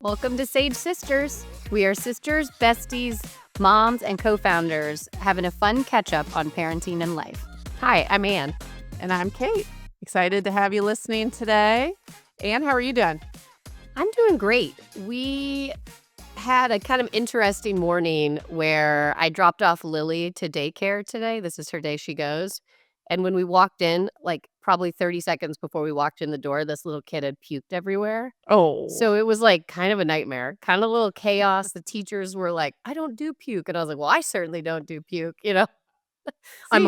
Welcome to Sage Sisters. We are sisters, besties, moms, and co-founders having a fun catch-up on parenting and life. Hi, I'm Ann. And I'm Kate. Excited to have you listening today. Ann, how are you doing? I'm doing great. We had a kind of interesting morning where I dropped off Lily to daycare today. This is her day she goes. And when we walked in, like probably 30 seconds before we walked in the door, this little kid had puked everywhere. Oh. So it was like kind of a nightmare, kind of a little chaos. The teachers were like, I don't do puke. And I was like, well, I certainly don't do puke. I'm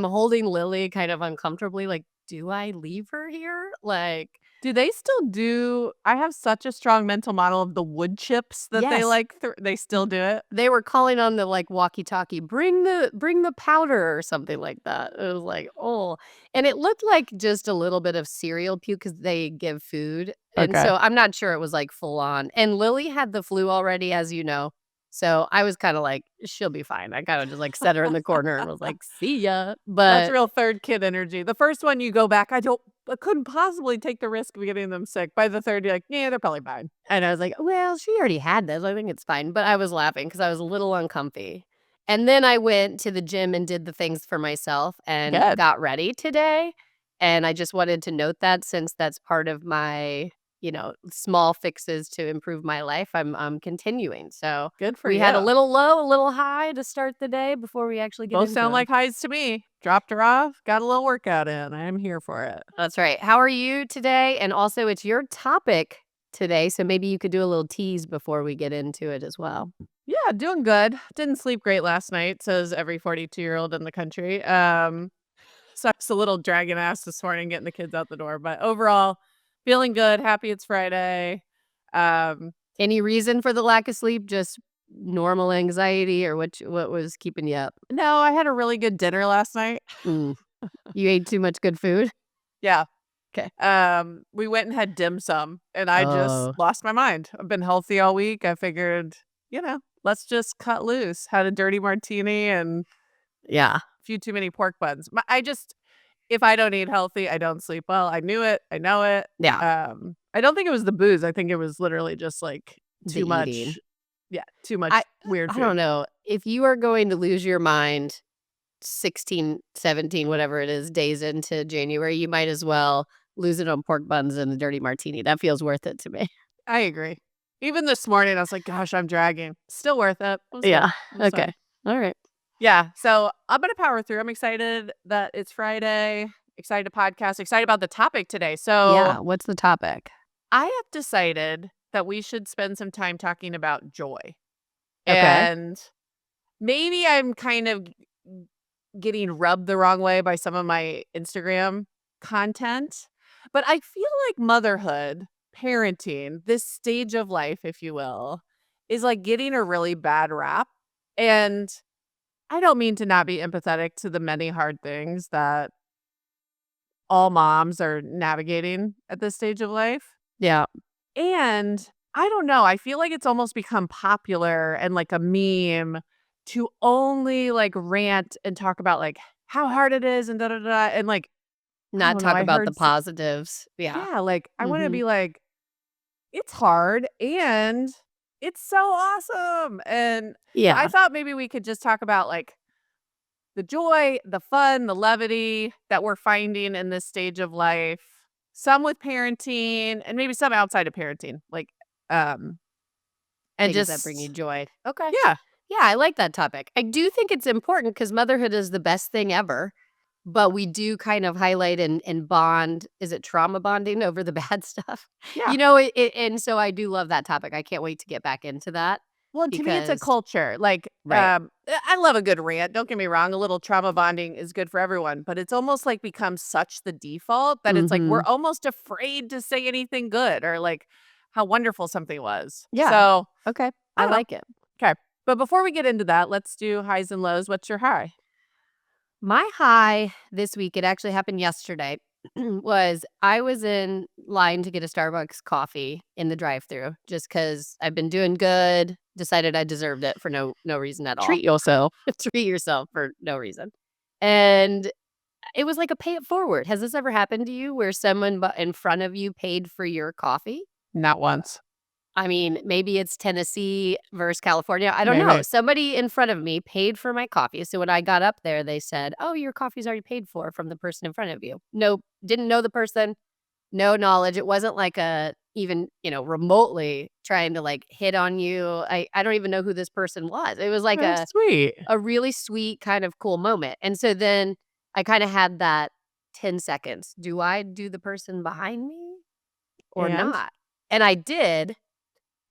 holding Lily kind of uncomfortably. Like, do I leave her here? Like, do they still do? I have such a strong mental model of the wood chips that they yes. like. They still do it. They were calling on the like walkie-talkie, bring the powder or something like that. It was like, oh, and it looked like just a little bit of cereal puke because they give food, and Okay. so I'm not sure it was like full on. And Lily had the flu already, as you know. So I was kind of like, she'll be fine. I kind of just like set her in the corner and was like, see ya. But that's real third kid energy. The first one you go back, I couldn't possibly take the risk of getting them sick. By the third, you're like, yeah, they're probably fine. And I was like, well, she already had this. I think it's fine. But I was laughing because I was a little uncomfy. And then I went to the gym and did the things for myself and got ready today. And I just wanted to note that since that's part of my small fixes to improve my life, I'm continuing. So good for you. We had a little low, a little high to start the day before we actually get both into sound it. like highs to me. Dropped her off, got a little workout in. I am here for it. That's right. How are you today? And also, it's your topic today, so maybe you could do a little tease before we get into it as well. Yeah, doing good. Didn't sleep great last night, says every 42-year-old in the country. Sucks a little dragging ass this morning getting the kids out the door, but overall, feeling good. Happy it's Friday. Any reason for the lack of sleep? Just normal anxiety, or what was keeping you up? No, I had a really good dinner last night. You ate too much good food? Yeah. Okay. We went and had dim sum, and I just lost my mind. I've been healthy all week. I figured, let's just cut loose. Had a dirty martini and a few too many pork buns. If I don't eat healthy, I don't sleep well. I knew it. I know it. Yeah. I don't think it was the booze. I think it was literally just like too much. Eating. Yeah, too much weird food. I don't know. If you are going to lose your mind 16, 17, whatever it is, days into January, you might as well lose it on pork buns and a dirty martini. That feels worth it to me. I agree. Even this morning, I was like, gosh, I'm dragging. Still worth it. Yeah. Okay. All right. Yeah. So I'm going to power through. I'm excited that it's Friday. Excited to podcast. Excited about the topic today. So yeah, what's the topic? I have decided that we should spend some time talking about joy. Okay. And maybe I'm kind of getting rubbed the wrong way by some of my Instagram content. But I feel like motherhood, parenting, this stage of life, if you will, is like getting a really bad rap. And I don't mean to not be empathetic to the many hard things that all moms are navigating at this stage of life. Yeah. And I don't know. I feel like it's almost become popular and like a meme to only like rant and talk about like how hard it is and da-da-da. And like, not talk about the positives. Yeah. Yeah. Like, I want to be like, it's hard and it's so awesome. And yeah, I thought maybe we could just talk about like the joy, the fun, the levity that we're finding in this stage of life. Some with parenting and maybe some outside of parenting. Like, and things just that bring you joy. Okay. Yeah. Yeah, I like that topic. I do think it's important because motherhood is the best thing ever. But we do kind of highlight and bond. Is it trauma bonding over the bad stuff? Yeah. And so I do love that topic. I can't wait to get back into that. Well, to me, it's a culture. Like, Right. I love a good rant. Don't get me wrong. A little trauma bonding is good for everyone. But it's almost like become such the default that it's like we're almost afraid to say anything good or like how wonderful something was. Yeah. So, okay. I like it. Okay. But before we get into that, let's do highs and lows. What's your high? My high this week, it actually happened yesterday, was I was in line to get a Starbucks coffee in the drive-thru just because I've been doing good, decided I deserved it for no reason at all. Treat yourself. Treat yourself for no reason. And it was like a pay it forward. Has this ever happened to you where someone in front of you paid for your coffee? Not once. I mean, maybe it's Tennessee versus California. I don't know. Maybe. Somebody in front of me paid for my coffee. So when I got up there, they said, "Oh, your coffee's already paid for from the person in front of you." Nope, didn't know the person, no knowledge. It wasn't like a even, remotely trying to like hit on you. I don't even know who this person was. It was like Oh, a sweet. a really sweet kind of cool moment. And so then I kind of had that 10 seconds. Do I do the person behind me or And not? And I did. It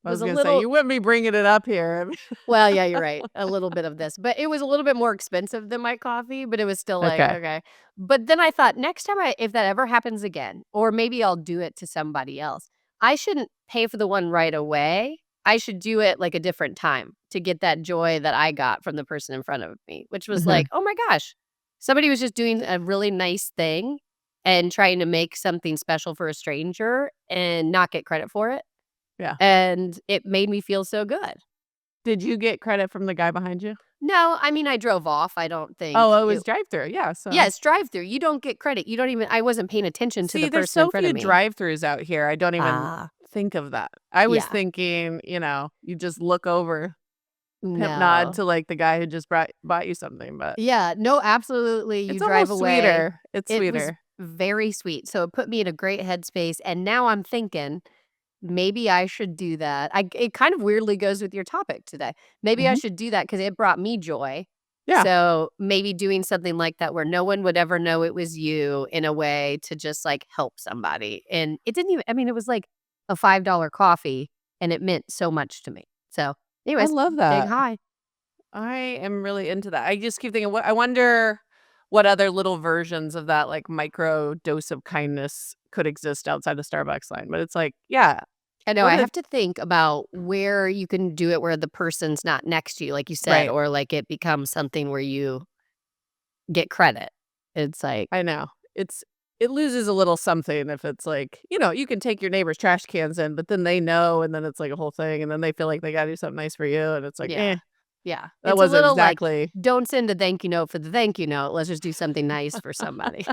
I was was a gonna say, little you wouldn't be bringing it up here. well, yeah, you're right. A little bit of this, but it was a little bit more expensive than my coffee, but it was still like, Okay. okay. But then I thought next time if that ever happens again, or maybe I'll do it to somebody else, I shouldn't pay for the one right away. I should do it like a different time to get that joy that I got from the person in front of me, which was like, Mhm. oh my gosh, somebody was just doing a really nice thing and trying to make something special for a stranger and not get credit for it. Yeah. And it made me feel so good. Did you get credit from the guy behind you? No, I mean, I drove off, I don't think Oh, it it was drive-through, yeah, so yes, drive-through, you don't get credit, you don't even I wasn't paying attention to see, the there's person in so front of few me. drive-throughs out here, I don't even Ah, think of that. I was yeah, thinking, you just look over, pimp nod no. to, like, the guy who just bought you something, but Yeah, no, absolutely, you it's drive almost away. sweeter. It's It was sweeter. very sweet, so it put me in a great headspace, and now I'm thinking, maybe I should do that. It kind of weirdly goes with your topic today. Maybe I Mhm. should do that because it brought me joy. Yeah. So, maybe doing something like that where no one would ever know it was you in a way to just, like, help somebody, and it didn't even I mean, it was like a $5 coffee, and it meant so much to me. So, I anyways, love big that. high. I am really into that. I just keep thinking, what I wonder what other little versions of that, like, micro dose of kindness could exist outside the Starbucks line, but it's like, yeah, I know, what I if have to think about where you can do it where the person's not next to you, like you said, right. or, like, it becomes something where you get credit. It's like I know. It loses a little something if it's like, you can take your neighbor's trash cans in, but then they know, and then it's like a whole thing, and then they feel like they gotta do something nice for you, and it's like, yeah. Yeah. that It's a wasn't little like, exactly don't send a thank you note for the thank you note, let's just do something nice for somebody.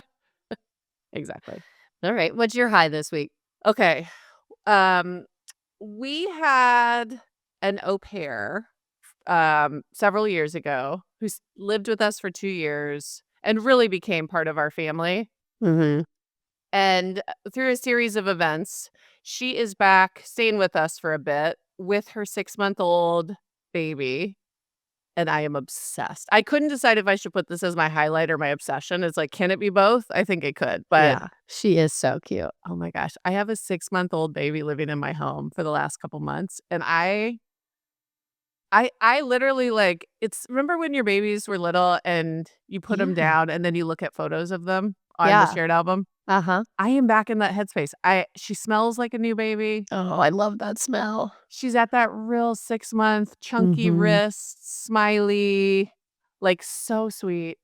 exactly. Alright, what's your high this week? Okay. Um, we had an au pair, several years ago lived with us for 2 years and really became part of our family. Mhm. And through a series of events, she is back staying with us for a bit with her 6-month-old baby, and I am obsessed. I couldn't decide if I should put this as my highlight or my obsession. It's like, can it be both? I think it could, but Yeah, she is so cute. oh my gosh, I have a 6-month-old baby living in my home for the last couple months, and I literally, like, it's remember when your babies were little and you put them Yeah. down and then you look at photos of them on the Yeah. shared album? Uh-huh. I am back in that headspace. She smells like a new baby. Oh, I love that smell. She's at that real 6-month, chunky Mhm. wrists, smiley, like, so sweet.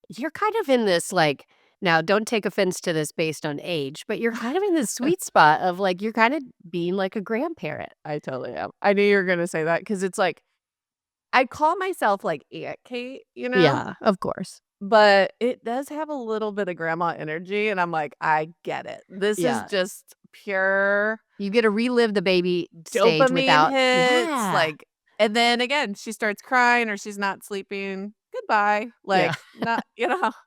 You're kind of in this, like now don't take offense to this based on age, but you're kind of in this sweet spot of, like, you're kinda being like a grandparent. I totally am. I knew you were gonna say that because it's like I call myself, like, Aunt Kate, Yeah, of course. but it does have a little bit of grandma energy, and I'm like, "I get it. This is Yeah. just pure You get to relive the baby stage dopamine without hits," yeah. like and then again, she starts crying or she's not sleeping, goodbye, Yeah. like, not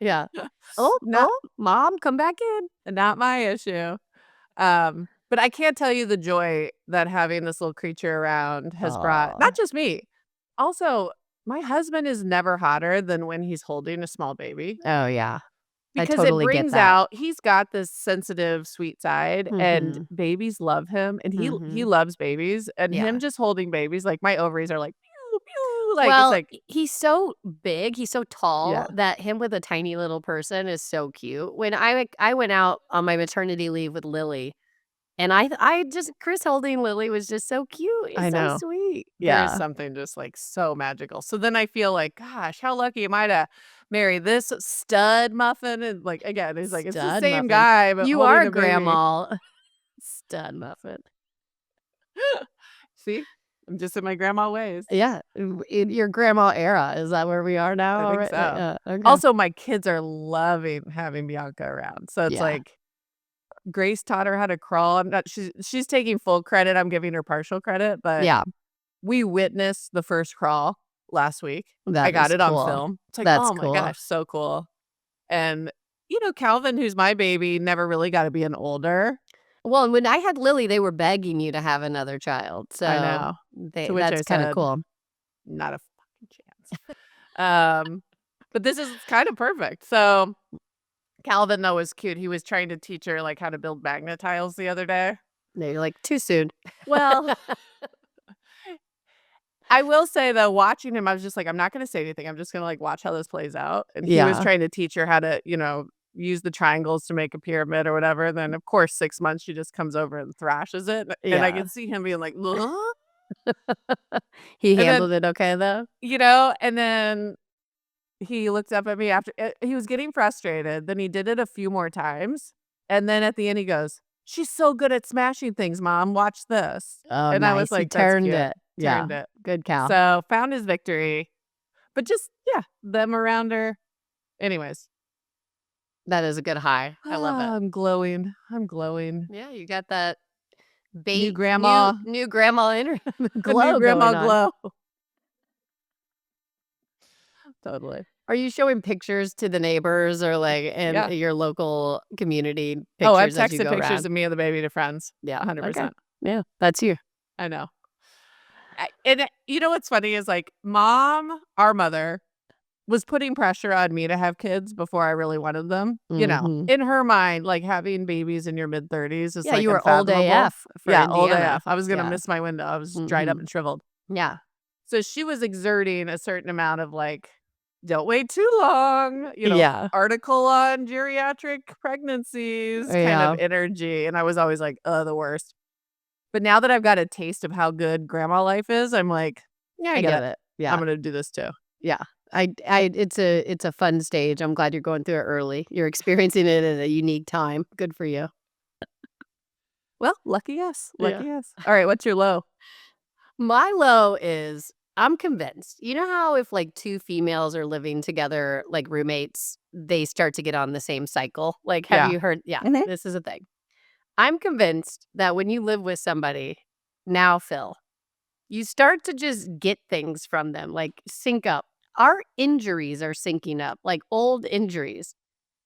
Yeah. "Oh, not oh, mom, come back in." not my issue. But I can't tell you the joy that having this little creature around has brought Oh. not just me. Also, my husband is never hotter than when he's holding a small baby Oh, yeah. I because it totally get brings that. out he's got this sensitive, sweet side, and Mhm. babies love him, and he Mhm. loves babies, and him Yeah. just holding babies, like, my ovaries are like, "Pew, pew," like, it's Well, like he's so big, he's so tall yeah, that him with a tiny little person is so cute. When I went out on my maternity leave with Lily, and I just Chris holding Lily was just so cute, I it's so know. sweet. There is Yeah. something just, like, so magical. So then I feel like, "Gosh, how lucky am I to marry this stud muffin?" And, like, again, he's like, "It's the Stud same muffin. guy, but You are holding a a baby." grandma. Stud muffin. See? I'm just in my grandma ways. Yeah, in your grandma era, is that where we are now I think already? so. Yeah, okay. Also, my kids are loving having Bianca around, so it's Yeah. like Grace taught her how to crawl. She's taking full credit. I'm giving her partial credit, but Yeah. we witnessed the first crawl last week. I That got is it on cool. film. It's like, That's oh my cool. gosh, so cool. And, Calvin, who's my baby, never really got to be an older. Well, and when I had Lily, they were begging you to have another child, I so know. To which I that's kinda said, cool. not a fucking chance. But this is kind of perfect. So Calvin, though, was cute. He was trying to teach her, like, how to build magnet tiles the other day. No, you're like, "Too soon." Well, I will say, though, watching him, I was just like, I'm not gonna say anything. I'm just gonna, like, watch how this plays out. And he was Yeah. trying to teach her how to, use the triangles to make a pyramid or whatever. Then, of course, 6 months, she just comes over and thrashes it. And I Yeah. can see him being like, "Huh?" He And then, handled it okay, though? and then he looked up at me after he was getting frustrated. Then he did it a few more times. And then at the end, he goes, "She's so good at smashing things, Mom. Watch this." Oh, And I was nice. He like, "That's turned cute." it. Yeah. Turned it. Good cow. So found his victory. But just, yeah, them around her. Anyways. That is a good high. I love it. I'm glowing. I'm glowing. Yeah, you got that New bait grandma. new grandma inner The new glow grandma going on. glow. Totally. Are you showing pictures to the neighbors or, like, in Yeah. your local community Oh, I've pictures as you texted go pictures around? of me and the baby to friends. Yeah. 100%. Okay. Yeah, that's you. I know. And you know what's funny is, like, our mother, was putting pressure on me to have kids before I really wanted them. Mhm. In her mind, like, having babies in your mid-30s is, Yeah, like, you were old unfathomable. AF for Yeah, old Indiana. AF. I was gonna Yeah. miss my window. I was dried up Mhm. and shriveled. Yeah. So she was exerting a certain amount of, like, "Don't wait too long," Yeah. article on geriatric pregnancies kind of Yeah. energy, and I was always like, the worst." But now that I've got a taste of how good grandma life is, I'm like, "Yeah, I I get get it. it. I'm Yeah. gonna do this too." Yeah. It's a fun stage. I'm glad you're going through it early. You're experiencing it at a unique time. Good for you. Well, lucky us. Yeah. Lucky us. Alright, what's your low? My low is I'm convinced. You know how if like two females are living together, like roommates, they start to get on the same cycle? Like, have Yeah. you heard? Yeah, Mhm. this is a thing. I'm convinced that when you live with somebody, now, Phil, you start to just get things from them, like sync up. Our injuries are syncing up, like old injuries.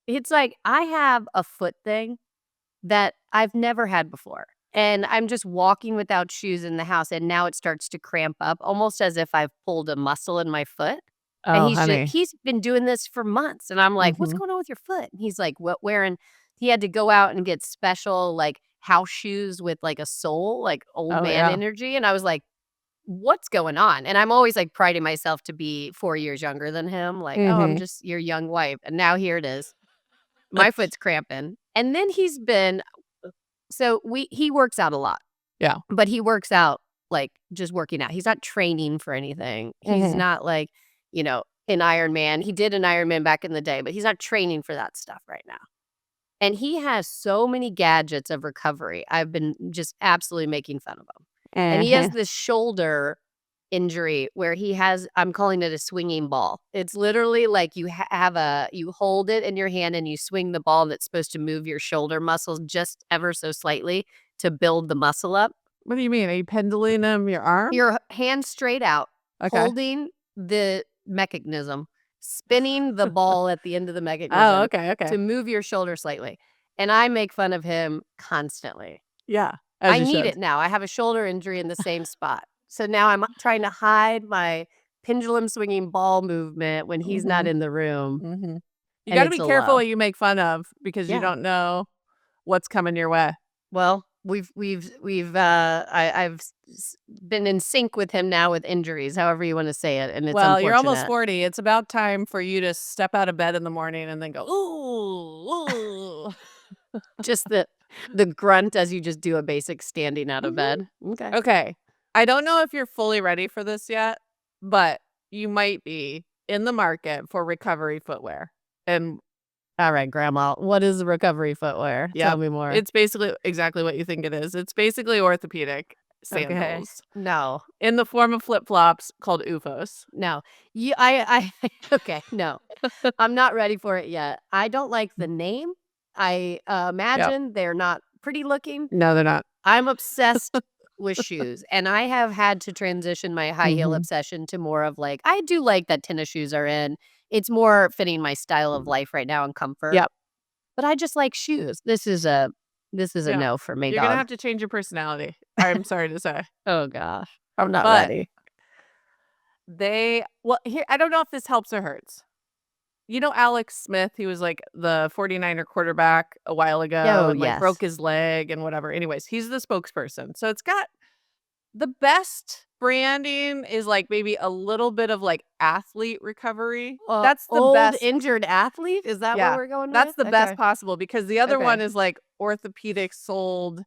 It's like I have a foot thing that I've never had before. And I'm just walking without shoes in the house, and now it starts to cramp up, almost as if I've pulled a muscle in my foot. And Oh, honey. he's been doing this for months, and I'm like, "What's Mhm. going on with your foot?" And he's like, "What wearing?" He had to go out and get special like house shoes with like a sole, like old Oh, man yeah. energy, and I was like, "What's going on?" And I'm always like priding myself to be 4 years younger than him, like, "Oh, I'm Mhm. just your young wife." And now here it is. My foot's cramping. And then he's been so he works out a lot, Yeah. but he works out, like, just working out. He's not training for anything. He's Mhm. not like, an Ironman. He did an Ironman back in the day, but he's not training for that stuff right now. And he has so many gadgets of recovery. I've been just absolutely making fun of him. And he has Mhm. this shoulder injury where he has I'm calling it a swinging ball. It's literally like you you hold it in your hand and you swing the ball that's supposed to move your shoulder muscles just ever so slightly to build the muscle up. What do you mean? Are you pendling them your arm? Your hand straight out, Okay. holding the mechanism, spinning the ball at the end of the Oh, mechanism okay, okay. to move your shoulder slightly. And I make fun of him constantly. Yeah, as I you need should. it now. I have a shoulder injury in the same spot. So now I'm trying to hide my pendulum swinging ball movement when he's not Mhm. in the room, Mhm. You and gotta it's be a careful low. what you make fun of because you Yeah. don't know what's coming your way. Well, I've been in sync with him now with injuries, however you want to say it, and it's Well, you're almost unfortunate. 40. It's about time for you to step out of bed in the morning and then go, "Ooh, ooh." Just the grunt as you just do a basic standing out of Mhm. bed. Okay. Okay. I don't know if you're fully ready for this yet, but you might be in the market for recovery footwear. And All right, grandma. What is recovery footwear? Tell yep, me more. it's basically exactly what you think it is. It's basically orthopedic Okay. sandals No. in the form of flip-flops called OOFOS. No. You I okay, no. I'm not ready for it yet. I don't like the name. I imagine they're not pretty looking. No, they're not. I'm obsessed with shoes, and I have had to transition my high heel obsession to more of like, I do like that tennis shoes are in. It's more fitting my style of life right now and comfort. Yep. But I just like shoes. This is a Yeah. no for me, You're gonna dog. have to change your personality. I'm sorry to say. Oh gosh. I'm not But ready. here, I don't know if this helps or hurts. You know Alex Smith, he was like the 49er quarterback a while ago Oh, and like yes. broke his leg and whatever. Anyways, he's the spokesperson. So it's got the best branding is like maybe a little bit of like athlete recovery. That's the Old best. injured athlete? Is that what Yeah. we're going That's with? the best Okay. possible because the other Okay. one is like orthopedic soled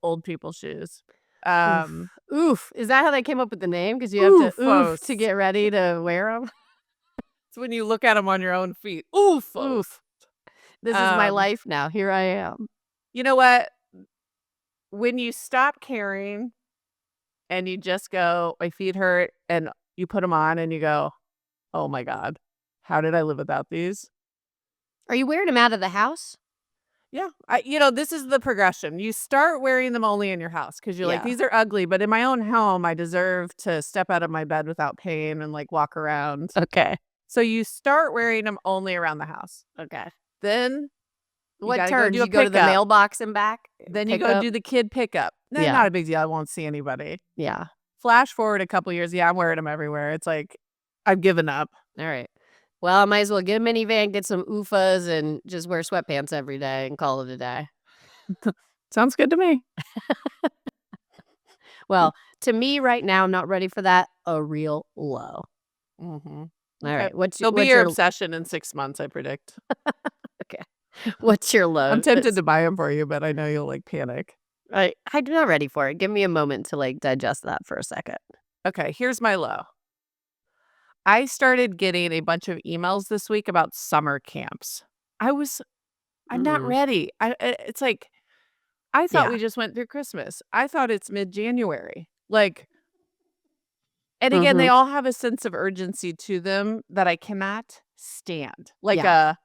old people shoes. Oof. Oof. Is that how they came up with the name? Because you have to oof to Oofos. get ready to wear them? It's when you look at them on your own feet. Oofos. Oof. This is my Um, life now. Here I am. you know what? When you stop caring and you just go, my feet hurt, and you put them on and you go, oh my God, how did I live without these? Are you wearing them out of the house? Yeah. This is the progression. You start wearing them only in your house because you're like, Yeah. these are ugly, but in my own home, I deserve to step out of my bed without pain and like walk around. Okay. So you start wearing them only around the house. Okay. Then you What gotta go turns? do a You go to the pickup. mailbox and back? Then you Pick go up? do the kid pickup. No, Yeah. not a big deal. I won't see anybody. Yeah. Flash forward a couple years. Yeah, I'm wearing them everywhere. It's like, I've given up. All right. Well, I might as well get a minivan, get some OOFAs, and just wear sweatpants every day and call it a day. Sounds good to me. Well, to me right now, I'm not ready for that. A real low. Mhm. All Okay. right. What's They'll be what's your your obsession in 6 months, I predict. okay? What's your low? I'm tempted to buy them for you, but I know you'll, like, panic. I'm not ready for it. Give me a moment to like digest that for a second. Okay, here's my low. I started getting a bunch of emails this week about summer camps. I'm not Mm-mm. ready. It's like, I thought Yeah. we just went through Christmas. I thought it's mid-January. Like, and again, Mm-hmm. they all have a sense of urgency to them that I cannot stand. Like Yeah. a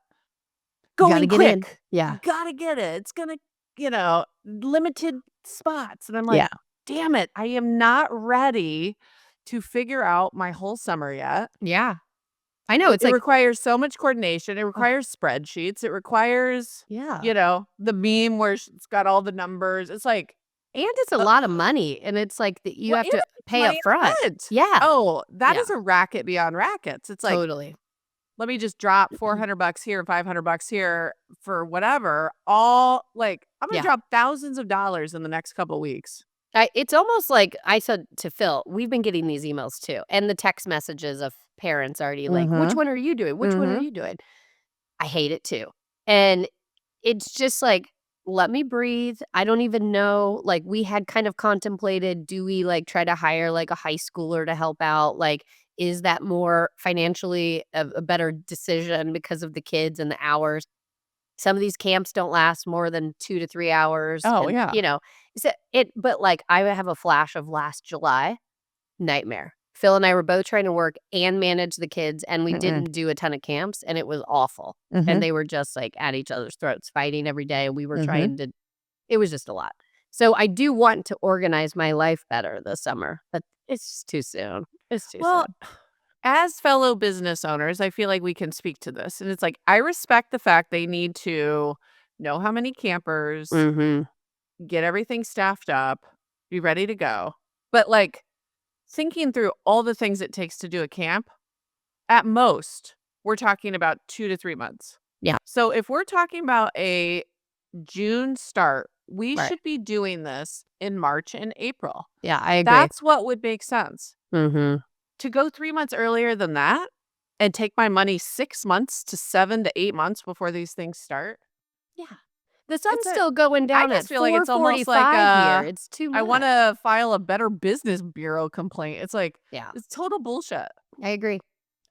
You gotta going get in. quick. Yeah. Gotta get it. It's gonna, limited spots. And I'm Yeah. like, damn it. I am not ready to figure out my whole summer yet. Yeah. I know. It, It's it like, requires so much coordination. It ugh, requires spreadsheets. It requires, yeah. the meme where it's got all the numbers. It's like, And it's a uh, lot of money. And it's like that you well, have and to it takes pay up money front. up front. Yeah. Oh, that Yeah. is a racket beyond rackets. It's like, Totally. let me just drop $400 here, $500 here for whatever. All like, I'm gonna Yeah. drop thousands of dollars in the next couple weeks. It's almost like I said to Phil, we've been getting these emails too, and the text messages of parents already like, which Mhm. one are you doing? Which one are Mhm. you doing? I hate it too. And it's just like, let me breathe. I don't even know. Like, we had kind of contemplated, do we like try to hire like a high schooler to help out? Like, is that more financially a better decision because of the kids and the hours? Some of these camps don't last more than 2 to 3 hours, Oh, and, yeah. but, like, I have a flash of last July, nightmare. Phil and I were both trying to work and manage the kids, and we Mm-mm. didn't do a ton of camps, and it was awful, and Mhm. they were just, like, at each other's throats, fighting every day, and we were Mhm. trying to it was just a lot. So, I do want to organize my life better this summer, but it's just too soon. It's too Well, soon. as fellow business owners, I feel like we can speak to this. And it's like, I respect the fact they need to know how many campers, Mhm. get everything staffed up, be ready to go. But like thinking through all the things it takes to do a camp, at most, we're talking about 2 to 3 months. Yeah, So if we're talking about a June start, we right. should be doing this in March and April. Yeah, I agree. That's what would make sense. Mhm. To go 3 months earlier than that and take my money 6 months to 7 to 8 months before these things start, Yeah. The sun's it's a still going I down at just feel like it's almost like, 4:45 here. It's too I much. wanna file a Better Business Bureau complaint. It's like, Yeah, it's total bullshit. I agree.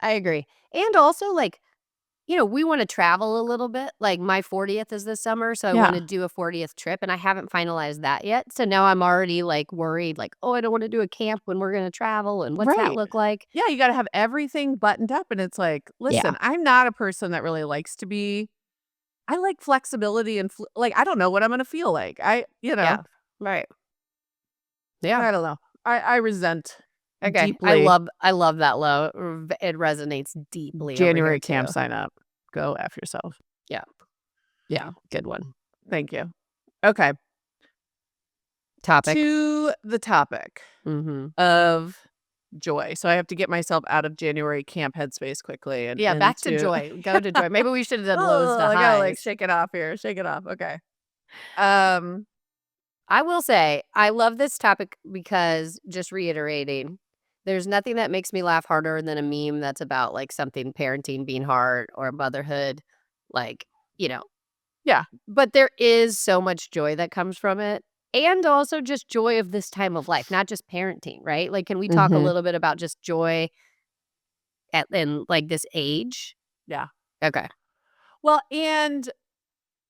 I agree. And also, like, we wanna travel a little bit. Like, my 40th is this summer, so I Yeah. wanna do a 40th trip, and I haven't finalized that yet. So now I'm already, like, worried, like, "Oh, I don't wanna do a camp when we're gonna travel, and what's that Right. look like?" Yeah, you gotta have everything buttoned up, and it's like, Yeah. listen, I'm not a person that really likes to be I like flexibility and like, I don't know what I'm gonna feel like. Yeah. Right. Yeah. I don't know. I resent Okay. deeply I love that low. It resonates deeply over here January too. camp sign up. Go F yourself. Yeah. Yeah. Good one. Thank you. Okay. Topic. To the topic Mhm. of joy. So I have to get myself out of January camp headspace quickly and Yeah, back to into joy. Go to joy. Maybe we should have done lows oh, to I gotta like highs. shake it off here. Shake it off. Okay. Um, I will say, I love this topic because just reiterating, there's nothing that makes me laugh harder than a meme that's about like something parenting being hard or motherhood. Like, you know, yeah. but there is so much joy that comes from it. And also just joy of this time of life, not just parenting, right? Like, can we talk a Mhm. little bit about just joy in like this age? Yeah. Okay. Well, and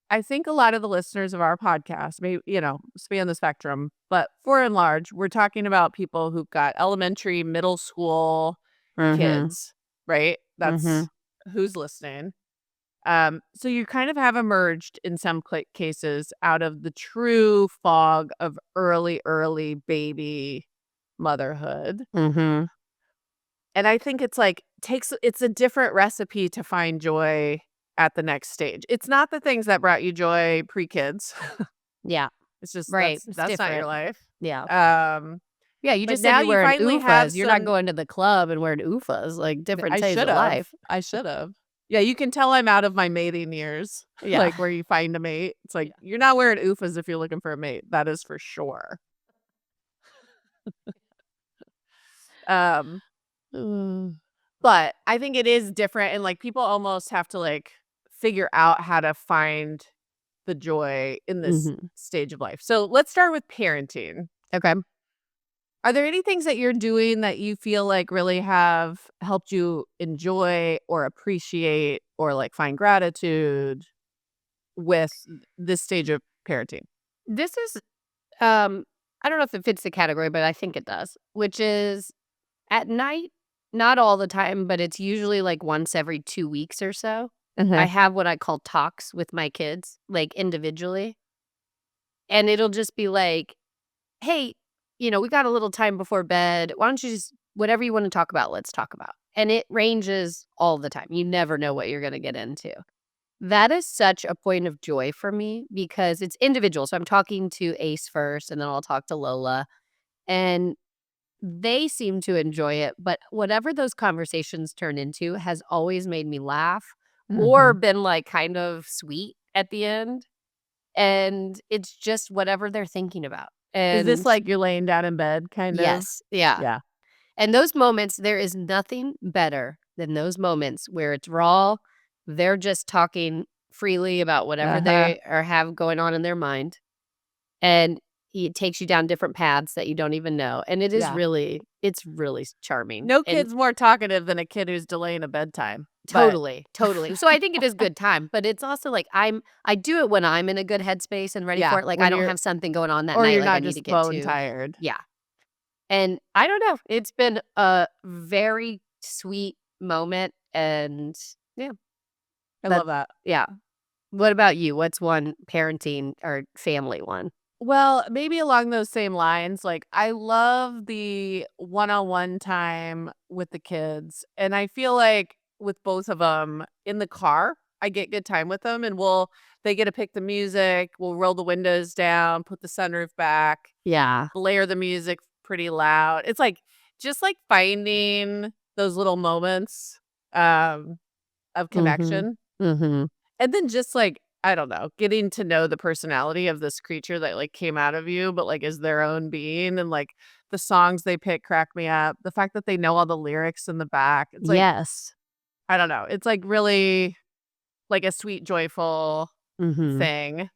I think a lot of the listeners of our podcast may, span the spectrum, but for and large, we're talking about people who've got elementary, middle school Mhm. kids, right? Mhm. That's who's listening. So you kind of have emerged in some cases out of the true fog of early baby motherhood. Mhm. And I think it's like it's a different recipe to find joy at the next stage. It's not the things that brought you joy pre-kids. Yeah. It's just Right. It's that's not your different. life. Yeah. Um, Yeah, you but just said now you're you wearing finally have OOFAs. You're not some going to the club and wearing OOFAs, like, different I phase should of have. life. I should have. Yeah, you can tell I'm out of my mating years, Yeah. like where you find a mate. It's like Yeah. you're not wearing OOFAs if you're looking for a mate. That is for sure. Um, Mm. but I think it is different and like people almost have to like figure out how to find the joy in this Mhm. stage of life. So let's start with parenting. Okay. Are there any things that you're doing that you feel like really have helped you enjoy or appreciate or like find gratitude with this stage of parenting? This is, um I don't know if it fits the category, but I think it does, which is at night, not all the time, but it's usually, like, once every 2 weeks or so, I Mhm. have what I call talks with my kids, like, individually, and it'll just be like, "Hey, we got a little time before bed. Why don't you just whatever you wanna talk about, let's talk about." And it ranges all the time. You never know what you're gonna get into. That is such a point of joy for me because it's individual. So I'm talking to Ace first, and then I'll talk to Lola, and they seem to enjoy it, but whatever those conversations turn into has always made me laugh or Mhm. been, like, kind of sweet at the end, and it's just whatever they're thinking about, Is this and like you're laying down in bed kind of? yes, yeah. Yeah. And those moments, there is nothing better than those moments where it's raw, they're just talking freely about whatever Uh-huh. they or have going on in their mind, and it takes you down different paths that you don't even know, and Yeah. it's really charming, No and kid's more talkative than a kid who's delaying a bedtime, but totally, totally. So I think it is good time, but it's also like I do it when I'm in a good headspace and ready yeah, for it, like, I when don't you're have something going on that or night, you're like, I not need to just get bone to. tired. Yeah. And I don't know, it's been a very sweet moment, and yeah, I that love that. yeah. What about you? What's one parenting or family one? Well, maybe along those same lines, like I love the one-on-one time with the kids. And I feel like with both of them in the car, I get good time with them and they get to pick the music, we'll roll the windows down, put the sunroof back, Yeah. blare the music pretty loud. It's like just like finding those little moments um of Mhm. connection. Mhm. And then just, like, I don't know, getting to know the personality of this creature that, like, came out of you, but, like, is their own being, and, like, the songs they pick crack me up. The fact that they know all the lyrics in the back, it's like, Yes. I don't know, it's, like, really, like, a sweet, joyful Mhm. thing.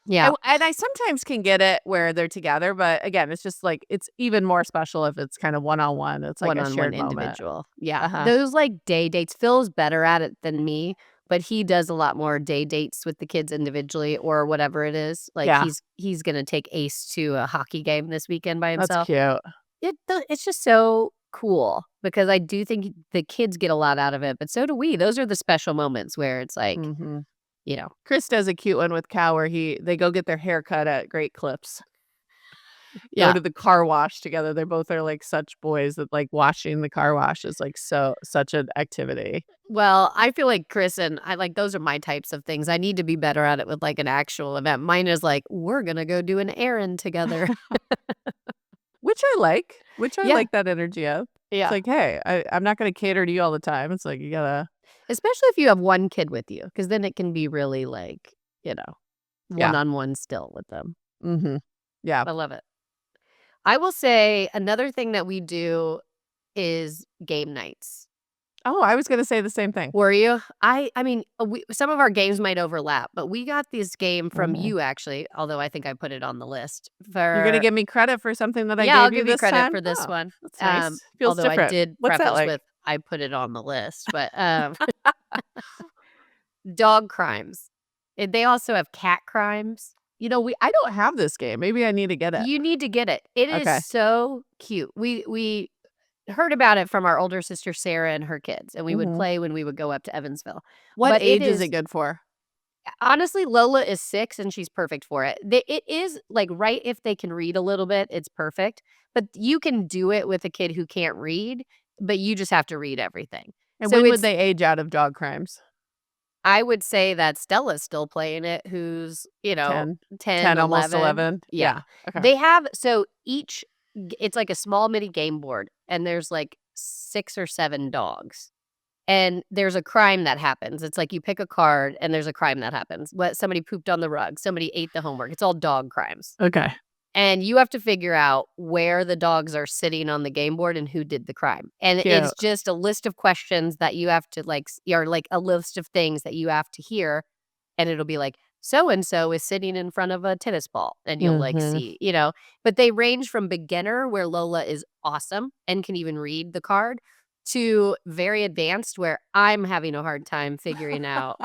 Yeah. And I sometimes can get it where they're together, but, again, it's just, like, it's even more special if it's kind of one-on-one. It's, like, a One-on-one shared moment. individual. Yeah. Uh-huh. Those, like, day dates Phil's better at it than me, but he does a lot more day dates with the kids individually or whatever it is. Like, Yeah, he's gonna take Ace to a hockey game this weekend by that's himself. cute. It's just so cool because I do think the kids get a lot out of it, but so do we. Those are the special moments where it's like, Mhm. Chris does a cute one with Cal where they go get their hair cut at Great Clips. Yeah. Go to the car wash together. They both are like such boys that like washing the car wash is like such an activity. Well, I feel like Chris and I like those are my types of things. I need to be better at it with like an actual event. Mine is like, we're gonna go do an errand together. Which I like. Yeah. That energy of. It's Yeah. like, hey, I'm not gonna cater to you all the time. It's like you gotta Especially if you have one kid with you, because then it can be really like, Yeah. one-on-one still with them. Mm-hmm. Yeah. I love it. I will say another thing that we do is game nights. Oh, I was gonna say the same thing. Were you? I mean, some of our games might overlap, but we got this game from Mhm. you actually, although I think I put it on the list You're gonna for give me credit for something that I Yeah, I'll gave you give you this credit time? for this Oh, one. that's nice. Feels Although I different. did What's that preface like? with I put it on the list, but dog crimes. They also have cat crimes. I don't have this game. Maybe I need to get it. You need to get it. It is Okay. so cute. We heard about it from our older sister Sarah and her kids, and we would Mhm. play when we would go up to Evansville. What But age is it good for? honestly, Lola is 6 and she's perfect for it. It is like right if they can read a little bit, it's perfect. But you can do it with a kid who can't read, but you just have to read everything. And So when would it's they age out of dog crimes? I would say that Stella's still playing it, who's, 10? 10, 10, almost 11. 11? Yeah. Yeah. Okay. They have so it's like a small mini game board, and there's like 6 or 7 dogs. And there's a crime that happens. It's like you pick a card and there's a crime that happens. Somebody pooped on the rug, somebody ate the homework. It's all dog crimes. Okay. And you have to figure out where the dogs are sitting on the game board and who did the crime. And Cute. it's just a list of questions that you have to or like a list of things that you have to hear. And it'll be like, so and so is sitting in front of a tennis ball. And you'll like Mhm. see, but they range from beginner, where Lola is awesome and can even read the card, to very advanced, where I'm having a hard time figuring out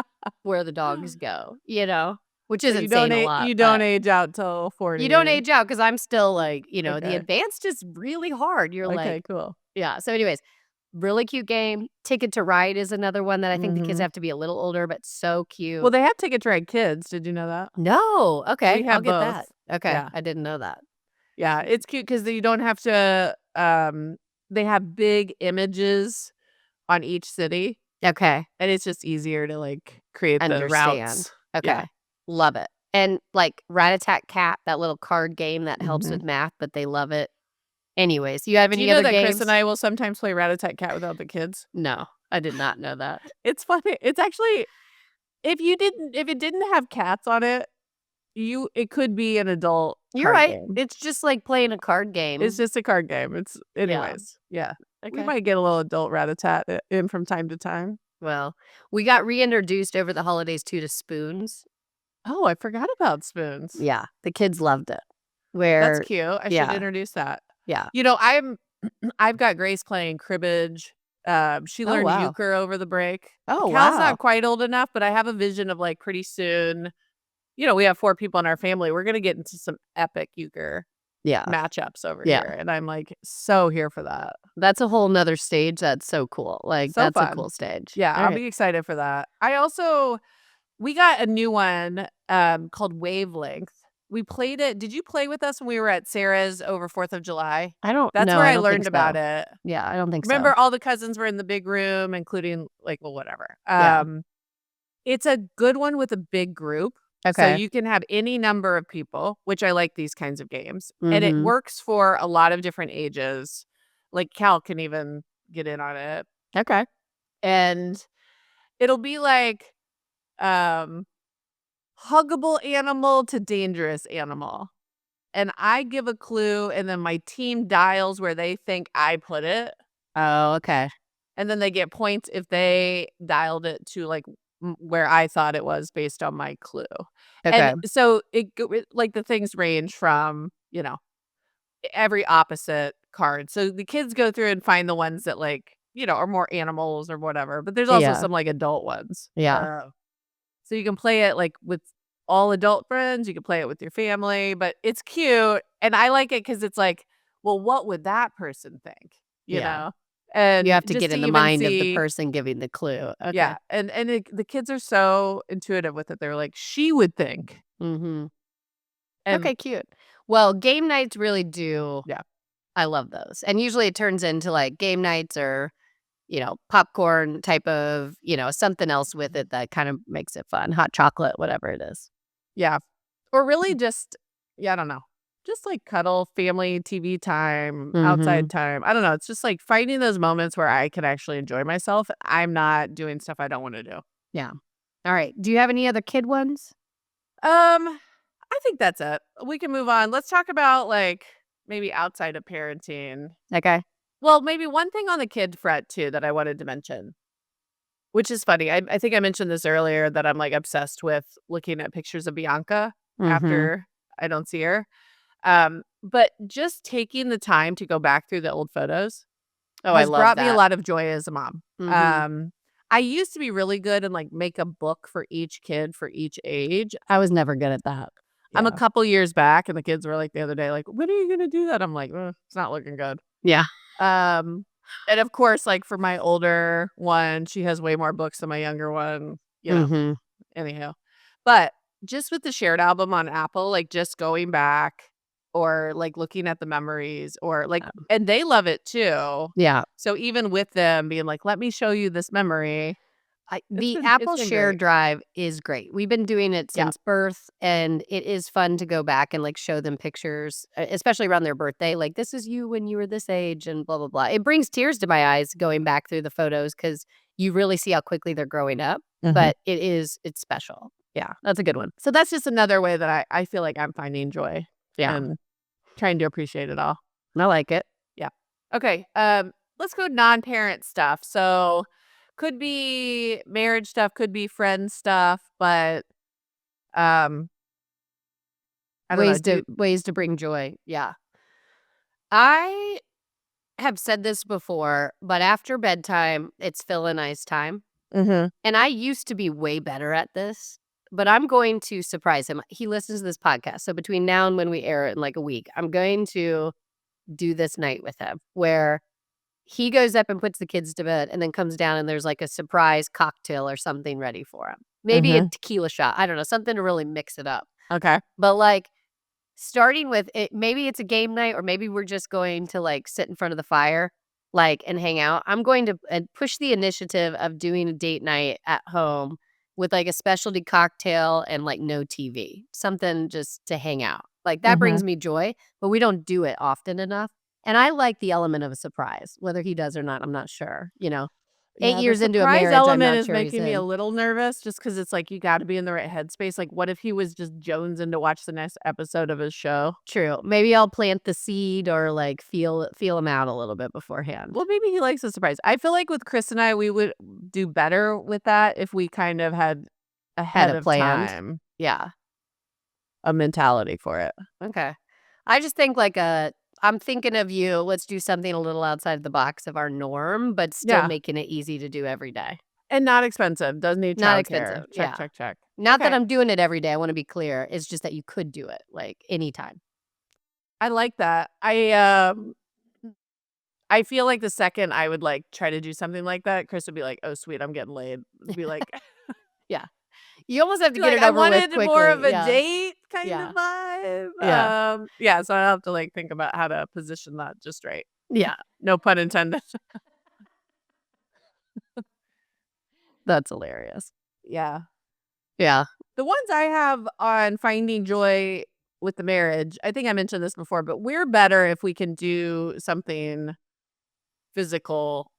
where the dogs go, which So isn't saying a lot, you don't but age out till 40. you don't age out, because 'cause I'm still like, the Okay. advanced is really hard. You're like Okay, cool. yeah, so anyways, really cute game. Ticket to Ride is another one that I think the kids Mhm. have to be a little older, but so Well, cute. they have Ticket to Ride Kids. Did you know that? No, We okay, I'll have get both. that. Okay, Yeah. I didn't know that. Yeah, it's cute because you don't have to, they have big images on each city, Okay, and it's just easier to, like, create the understand. routes. Yeah. Okay, love it. And, like, Rat-a-tat-cat, that little card game that helps Mhm. with math, but they love it. Anyways, you have Do you any know other that Chris and games? I will sometimes play Rat-a-tat-cat without the kids? No, I did not know that. It's funny. It's actually if it didn't have cats on it, it could be an adult You're card right, game. it's just like playing a card It's game. just a card game. Yeah, Yeah. We okay. might get a little adult rat-a-tat in from time to time. Well, we got reintroduced over the holidays too to spoons. Oh, I forgot about spoons. Yeah, the kids loved it. That's Where cute. I should yeah, introduce that. yeah. I've got Grace playing cribbage. She Oh, learned wow. euchre over the break. Oh, Cal's wow. not quite old enough, but I have a vision of, like, pretty soon, we have 4 people in our family. We're gonna get into some epic euchre Yeah, matchups over yeah. here, and I'm, like, so here for that. That's a whole 'nother stage that's so cool, like, So that's a fun. cool stage. Yeah, I'll Alright. be excited for that. We got a new one, called Wavelength. We played it. Did you play with us when we were at Sarah's over 4th of July? I don't That's no, where I I don't think learned about so. it. Yeah, I don't think so. Remember all the cousins were in the big room, including, like, well, whatever. Yeah. It's a good one with a big group. So Okay. you can have any number of people, which I like these kinds of games. And it Mhm. works for a lot of different ages. Like Cal can even get in on it. Okay. And it'll be like um huggable animal to dangerous animal. And I give a clue and then my team dials where they think I put it. Oh, okay. And then they get points if they dialed it to, like, where I thought it was based on my clue. And Okay. so like, the things range from, every opposite card. So the kids go through and find the ones that, like, are more animals or whatever, but there's also Yeah. some, like, adult ones. Yeah. So you can play it, like, with all adult friends, you can play it with your family, but it's cute, and I like it because it's like, "Well, what would that person think?" You Yeah. know? You And have to just get to in the even mind of the see person giving the clue. Okay. yeah, and the kids are so intuitive with it. They're like, "She would think." Mhm. And Okay, cute. Well, game nights really do yeah. I love those. And usually it turns into, like, game nights or, popcorn type of, something else with it that kind of makes it fun. Hot chocolate, whatever it is. Yeah. Or really just yeah, I don't know. Just like cuddle, family, TV time, outside Mhm. time. I don't know. It's just like finding those moments where I can actually enjoy myself. I'm not doing stuff I don't want to do. Yeah. All right. Do you have any other kid ones? I think that's it. We can move on. Let's talk about like maybe outside of parenting. Okay. Well, maybe one thing on the kid front too that I wanted to mention, which is funny. I think I mentioned this earlier that I'm like obsessed with looking at pictures of Bianca Mhm. after I don't see her. But just taking the time to go back through the old photos Oh, I has love brought me a that. lot of joy as a mom. Mhm. I used to be really good and like make a book for each kid for each age. I was never good at that. I'm a Yeah. couple years back and the kids were like the other day, like, when are you gonna do that? I'm like, it's not looking good. Yeah. Um, and of course, like for my older one, she has way more books than my younger one, Mhm. anyhow. But just with the shared album on Apple, like just going back or like looking at the memories or like, and they love it too. Yeah. So even with them being like, let me show you this memory, The it's Apple been Share great. Drive is great. We've been doing it Yeah. since birth, and it is fun to go back and, like, show them pictures, especially around their birthday, like, "This is you when you were this age," and blah, blah, blah. It brings tears to my eyes going back through the photos because you really see how quickly they're growing up, Hmm. but it's special. Yeah. That's a good one. So that's just another way that I feel like I'm finding joy Yeah, and trying to appreciate it all. I like it. Yeah. Okay. Let's go non-parent stuff. So could be marriage stuff, could be friend stuff, but um, I don't know. Ways to bring joy, yeah. I have said this before, but after bedtime, it's Phil and I's time. Mhm. And I used to be way better at this, but I'm going to surprise him. He listens to this podcast. So between now and when we air it in like a week, I'm going to do this night with him where he goes up and puts the kids to bed and then comes down and there's like a surprise cocktail or something ready for him. Maybe a Mhm. tequila shot. I don't know, something to really mix it up. Okay. But like starting with it, maybe it's a game night or maybe we're just going to, like, sit in front of the fire, like, and hang out. I'm going to, push the initiative of doing a date night at home with, like, a specialty cocktail and, like, no TV, something just to hang out. Like, that Mhm. brings me joy, but we don't do it often enough, and I like the element of a surprise. Whether he does or not, I'm not sure, 8 Yeah, the years into a surprise marriage, I'm element not is sure he's making me a in. little nervous just because it's like you gotta be in the right headspace. Like, what if he was just jonesing to watch the next episode of his show? True. Maybe I'll plant the seed or, like, feel him out a little bit beforehand. Well, maybe he likes a surprise. I feel like with Chris and I, we would do better with that if we kind of had Had ahead it of planned. time Yeah. a mentality for it. Okay. I just think I'm thinking of you, let's do something a little outside the box of our norm, but still Yeah, making it easy to do every day. and not expensive. Doesn't need Not childcare. expensive, Check, yeah. check, check. Not that Okay, I'm doing it every day, I wanna be clear, it's just that you could do it, like, anytime. I like that. I feel like the second I would like try to do something like that, Chris would be like, "Oh, sweet, I'm getting laid." Be like, Yeah. You almost have to be get like, it "I over with wanted more of quickly, a yeah. date kind of Yeah. vibe." Yeah. Yeah, so I have to like think about how to position that just right. Yeah. No pun intended. That's hilarious. Yeah. Yeah. The ones I have on finding joy with the marriage, I think I mentioned this before, but we're better if we can do something physical.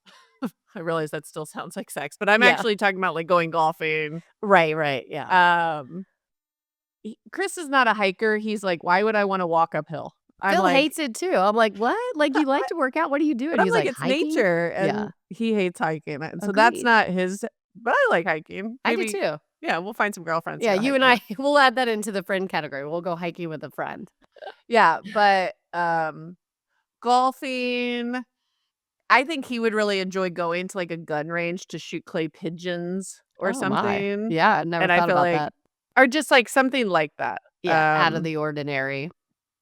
I realize that still sounds like sex, but I'm Yeah. actually talking about like going golfing. Right, right, yeah. Um, Chris is not a hiker. He's like, why would I want to walk uphill? I'm Phil like, hates it too. I'm like, "What? Like, you like to work out? What are you doing?" but I'm He's like, like, it's "Hiking?" nature, Yeah. and he hates hiking, and so that's Agreed. not his. But I like hiking. I do Maybe, too. yeah, we'll find some girlfriends to Yeah, go you and hiking I, with. we'll add that into the friend category. We'll go hiking with a friend. Yeah, but golfing. I think he would really enjoy going to, like, a gun range to shoot clay pigeons or Oh my. something, Yeah, I never and I thought feel about like that. or just, like, something like that. Yeah, out of the ordinary.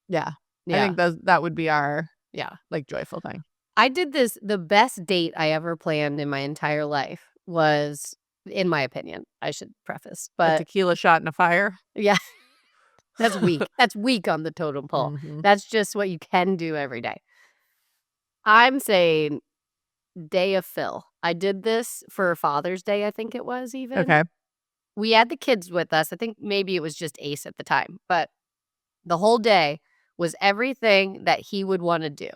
Yeah, I Yeah, think that would be our, yeah. like, joyful thing. I did this the best date I ever planned in my entire life was, in my opinion, I should preface, A but tequila shot in a fire? yeah, that's weak. That's weak on the totem pole. Mhm. That's just what you can do every day. I'm saying day of Phil. I did this for Father's Day, I think it was even. Okay. We had the kids with us. I think maybe it was just Ace at the time, but the whole day was everything that he would wanna do,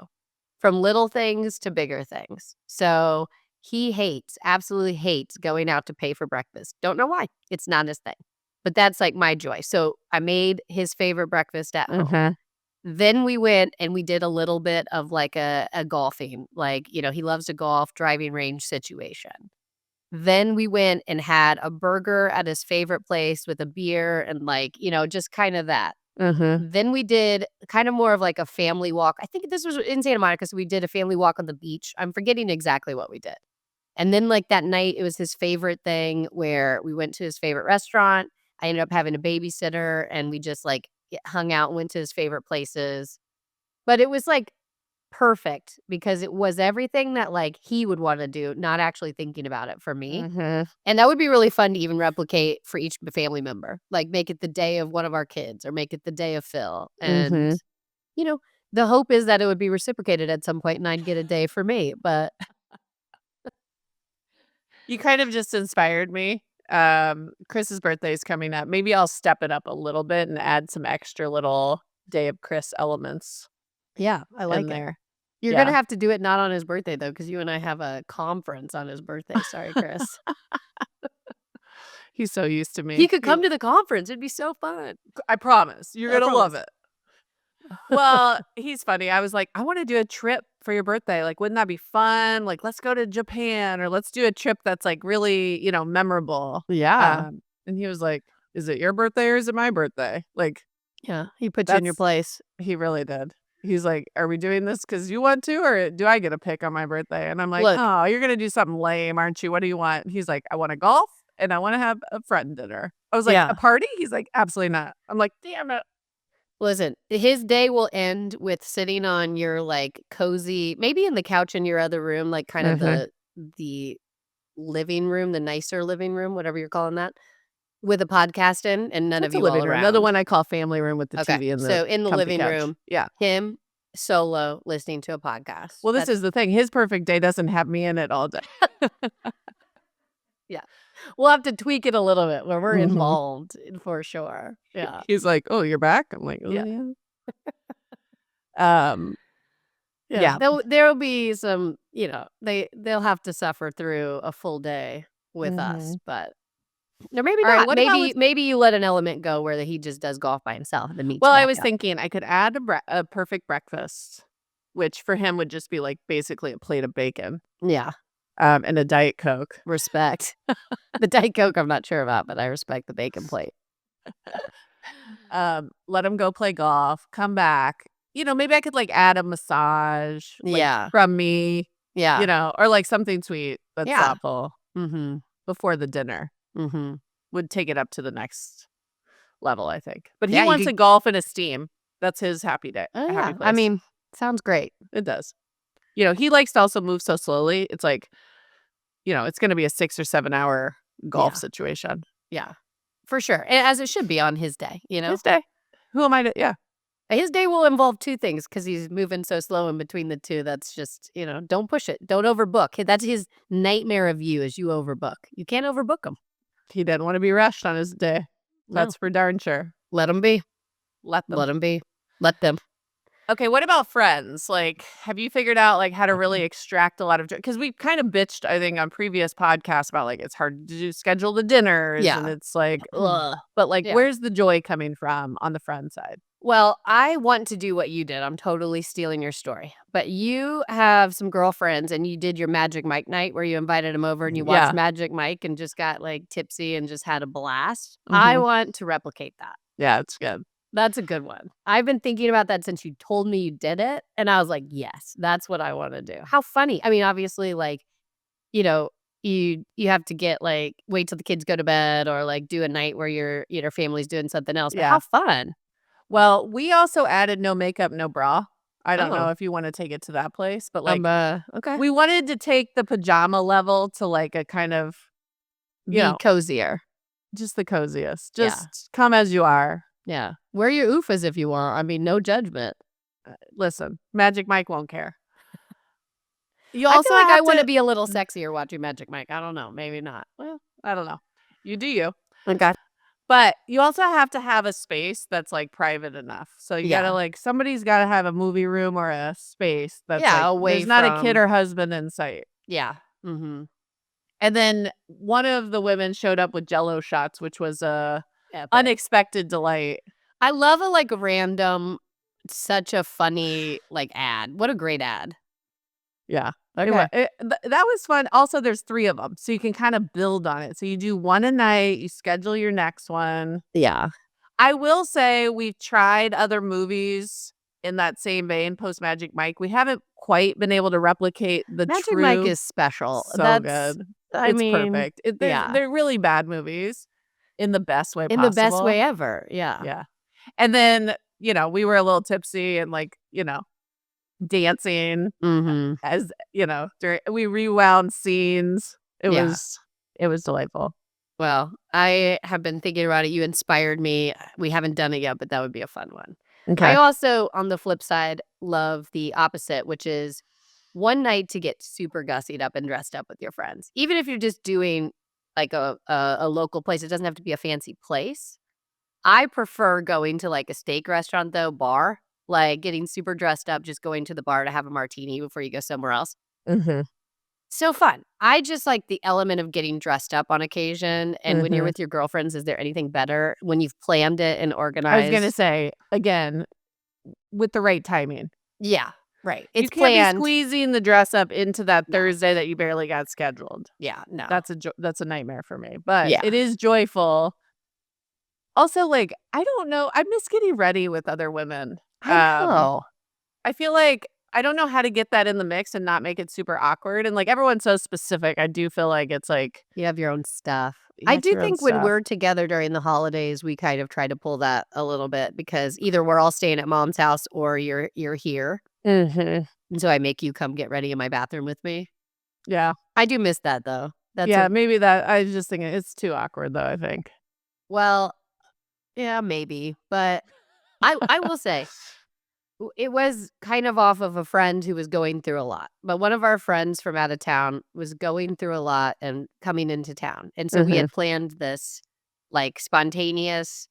from little things to bigger things. So, he absolutely hates going out to pay for breakfast. Don't know why. It's not his thing. But that's, like, my joy. So, I made his favorite breakfast at home. Mhm. Then we went and we did a little bit of, like, a golfing, like, he loves to golf, driving range situation. Then we went and had a burger at his favorite place with a beer and, like, just kinda that. Mhm. Then we did kind of more of like a family walk. I think this was in Santa Monica, so we did a family walk on the beach. I'm forgetting exactly what we did. And then, like, that night, it was his favorite thing where we went to his favorite restaurant. I ended up having a babysitter, and we just, like, hung out and went to his favorite places. But it was, like, perfect because it was everything that, like, he would wanna do, not actually thinking about it for me. Mhm. And that would be really fun to even replicate for each family member. Like, make it the day of one of our kids or make it the day of Phil. And, Mhm. you know, the hope is that it would be reciprocated at some point and I'd get a day for me, but You kind of just inspired me. Chris's birthday is coming up. Maybe I'll step it up a little bit and add some extra little day of Chris elements yeah, I in like it. there. You're gonna Yeah. have to do it not on his birthday, though, because you and I have a conference on his birthday. Sorry, Chris. He's so used to He me. could come to the conference. It'd be so fun. I promise. You're I gonna love promise. it. Well, he's funny. I was like, "I wanna do a trip for your birthday. Like, wouldn't that be fun? Like, let's go to Japan or let's do a trip that's, like, really, memorable." Yeah. And he was like, "Is it your birthday or is it my birthday?" Like, Yeah, he put you in your that's place. he really did. He's like, "Are we doing this because you want to, or do I get a pick on my birthday?" And I'm like, Look, "Oh, you're gonna do something lame, aren't you? What do you want?" He's like, "I wanna golf and I wanna have a friend dinner." I was like, "A yeah. party?" He's like, "Absolutely not." I'm like, "Damn it." Listen, his day will end with sitting on your, like, cozy maybe in the couch in your other room, like, kind of Mhm. the living room, the nicer living room, whatever you're calling that, with a podcast in and none of That's a you all living room. Another around. one I call family room with the Okay, TV and the so in the comfy living couch. room, Yeah. him solo listening to a podcast. Well, this That's is the thing. His perfect day doesn't have me in it all day. yeah. We'll have to tweak it a little bit where we're Mhm. involved for sure. Yeah. He's like, "Oh, you're back?" I'm like, "Oh, Yeah. yeah." Um, Yeah. yeah. There'll be some, they'll have to suffer through a full day with us, Mhm. but or maybe Alright, not. what about Maybe you let an element go where he just does golf by himself and then meets well, you I back was up. thinking I could add a perfect breakfast, which for him would just be, like, basically a plate of bacon, Yeah. and a Diet Coke. Respect. The Diet Coke, I'm not sure about, but I respect the bacon plate. Let him go play golf, come back. Maybe I could, like, add a massage, like, Yeah. from me, Yeah. or, like, something sweet that's Yeah. thoughtful Mhm. before the dinner. Mhm. Would take it up to the next level, I think. But he Yeah, you wants to could golf and esteem. That's his happy day oh, happy yeah. I place. mean, sounds great. It does. He likes to also move so slowly. It's like, it's gonna be a 6 or 7 hour golf Yeah. situation. Yeah. For sure. As it should be on his day, His day. Who am I to yeah. His day will involve 2 things because he's moving so slow in between the 2. That's just, don't push it. Don't overbook. That's his nightmare of you is you overbook. You can't overbook him. He didn't wanna be rushed on his day. No. That's for darn sure. Let him be. Let them. Let him be. Let them. Okay, what about friends? Like, have you figured out, like, how to really extract a lot of joy? Because we kind of bitched, I think, on previous podcasts about, like, it's hard to schedule the dinners, and Yeah. it's like, ugh. But, like, Yeah. where's the joy coming from on the friend side? Well, I want to do what you did. I'm totally stealing your story. But you have some girlfriends and you did your Magic Mike night where you invited them over and you watched Yeah. Magic Mike and just got like tipsy and just had a blast. I Mhm. want to replicate that. Yeah, it's good. That's a good one. I've been thinking about that since you told me you did it. And I was like, yes, that's what I want to do. How funny. I mean, obviously, like, you know, you have to get like wait till the kids go to bed or like do a night where your family's doing something else. But how Yeah. fun. Well, we also added no makeup, no bra. I don't know Oh. if you wanna take it to that place, but, like, Okay. we wanted to take the pajama level to, like, a kind of, you Be know, cozier. just the coziest. Yeah. Just come as you are. Yeah. Wear your oofas if you want. I mean, no judgment. Listen, Magic Mike won't care. You I feel also like I have wanna to be a little sexier watching Magic Mike. I don't know, maybe not. well, I don't know. You do you. Okay. But you also have to have a space that's, like, private enough. So you gotta, Yeah. like somebody's gotta have a movie room or a space that's, Yeah, like, away there's not a kid from or husband in sight. yeah. Mhm. And then one of the women showed up with Jello shots, which was a Epic. unexpected delight. I love a, like, random such a funny, like, ad. What a great ad. Yeah. Okay. That was fun. Also, there's 3 of them, so you can kinda build on it. So you do 1 a night, you schedule your next one. Yeah. I will say we've tried other movies in that same vein, post Magic Mike. We haven't quite been able to replicate the Magic Mike true is special. so That's good. I It's mean, perfect. yeah. They're really bad movies in the best way In the best possible. way ever. Yeah. Yeah. And then, we were a little tipsy and, like, dancing Mhm. as, during we rewound scenes. Yeah. It was delightful. Well, I have been thinking about it. You inspired me. We haven't done it yet, but that would be a fun one. I Okay. also, on the flip side, love the opposite, which is one night to get super gussied up and dressed up with your friends. Even if you're just doing like a local place, it doesn't have to be a fancy place. I prefer going to like a steak restaurant though, bar, like getting super dressed up, just going to the bar to have a martini before you go somewhere else. Mhm. So fun. I just like the element of getting dressed up on occasion, and when you're Mhm. with your girlfriends, is there anything better when you've planned it and I was gonna organized? say, again, with the right timing. Yeah, right. You It's can't be planned. squeezing the dress up into that No. Thursday that you barely got scheduled. Yeah, no. That's a nightmare for me, but Yeah. it is joyful. Also, like, I don't know, I miss getting ready with other women. I know. I feel like I don't know how to get that in the mix and not make it super awkward, and, like, everyone's so specific, I do feel like it's like, You have your own stuff. you I got do your own think when stuff. we're together during the holidays, we kind of try to pull that a little bit because either we're all staying at mom's house or you're here, Mhm. and so I make you come get ready in my bathroom with me. Yeah. I do miss that though. That's Yeah, a maybe that I was just thinking it's too awkward, though, I think. well, yeah, maybe, but I will say it was kind of off of a friend who was going through a lot. But one of our friends from out of town was going through a lot and coming into town. And so we Mhm. had planned this like spontaneous,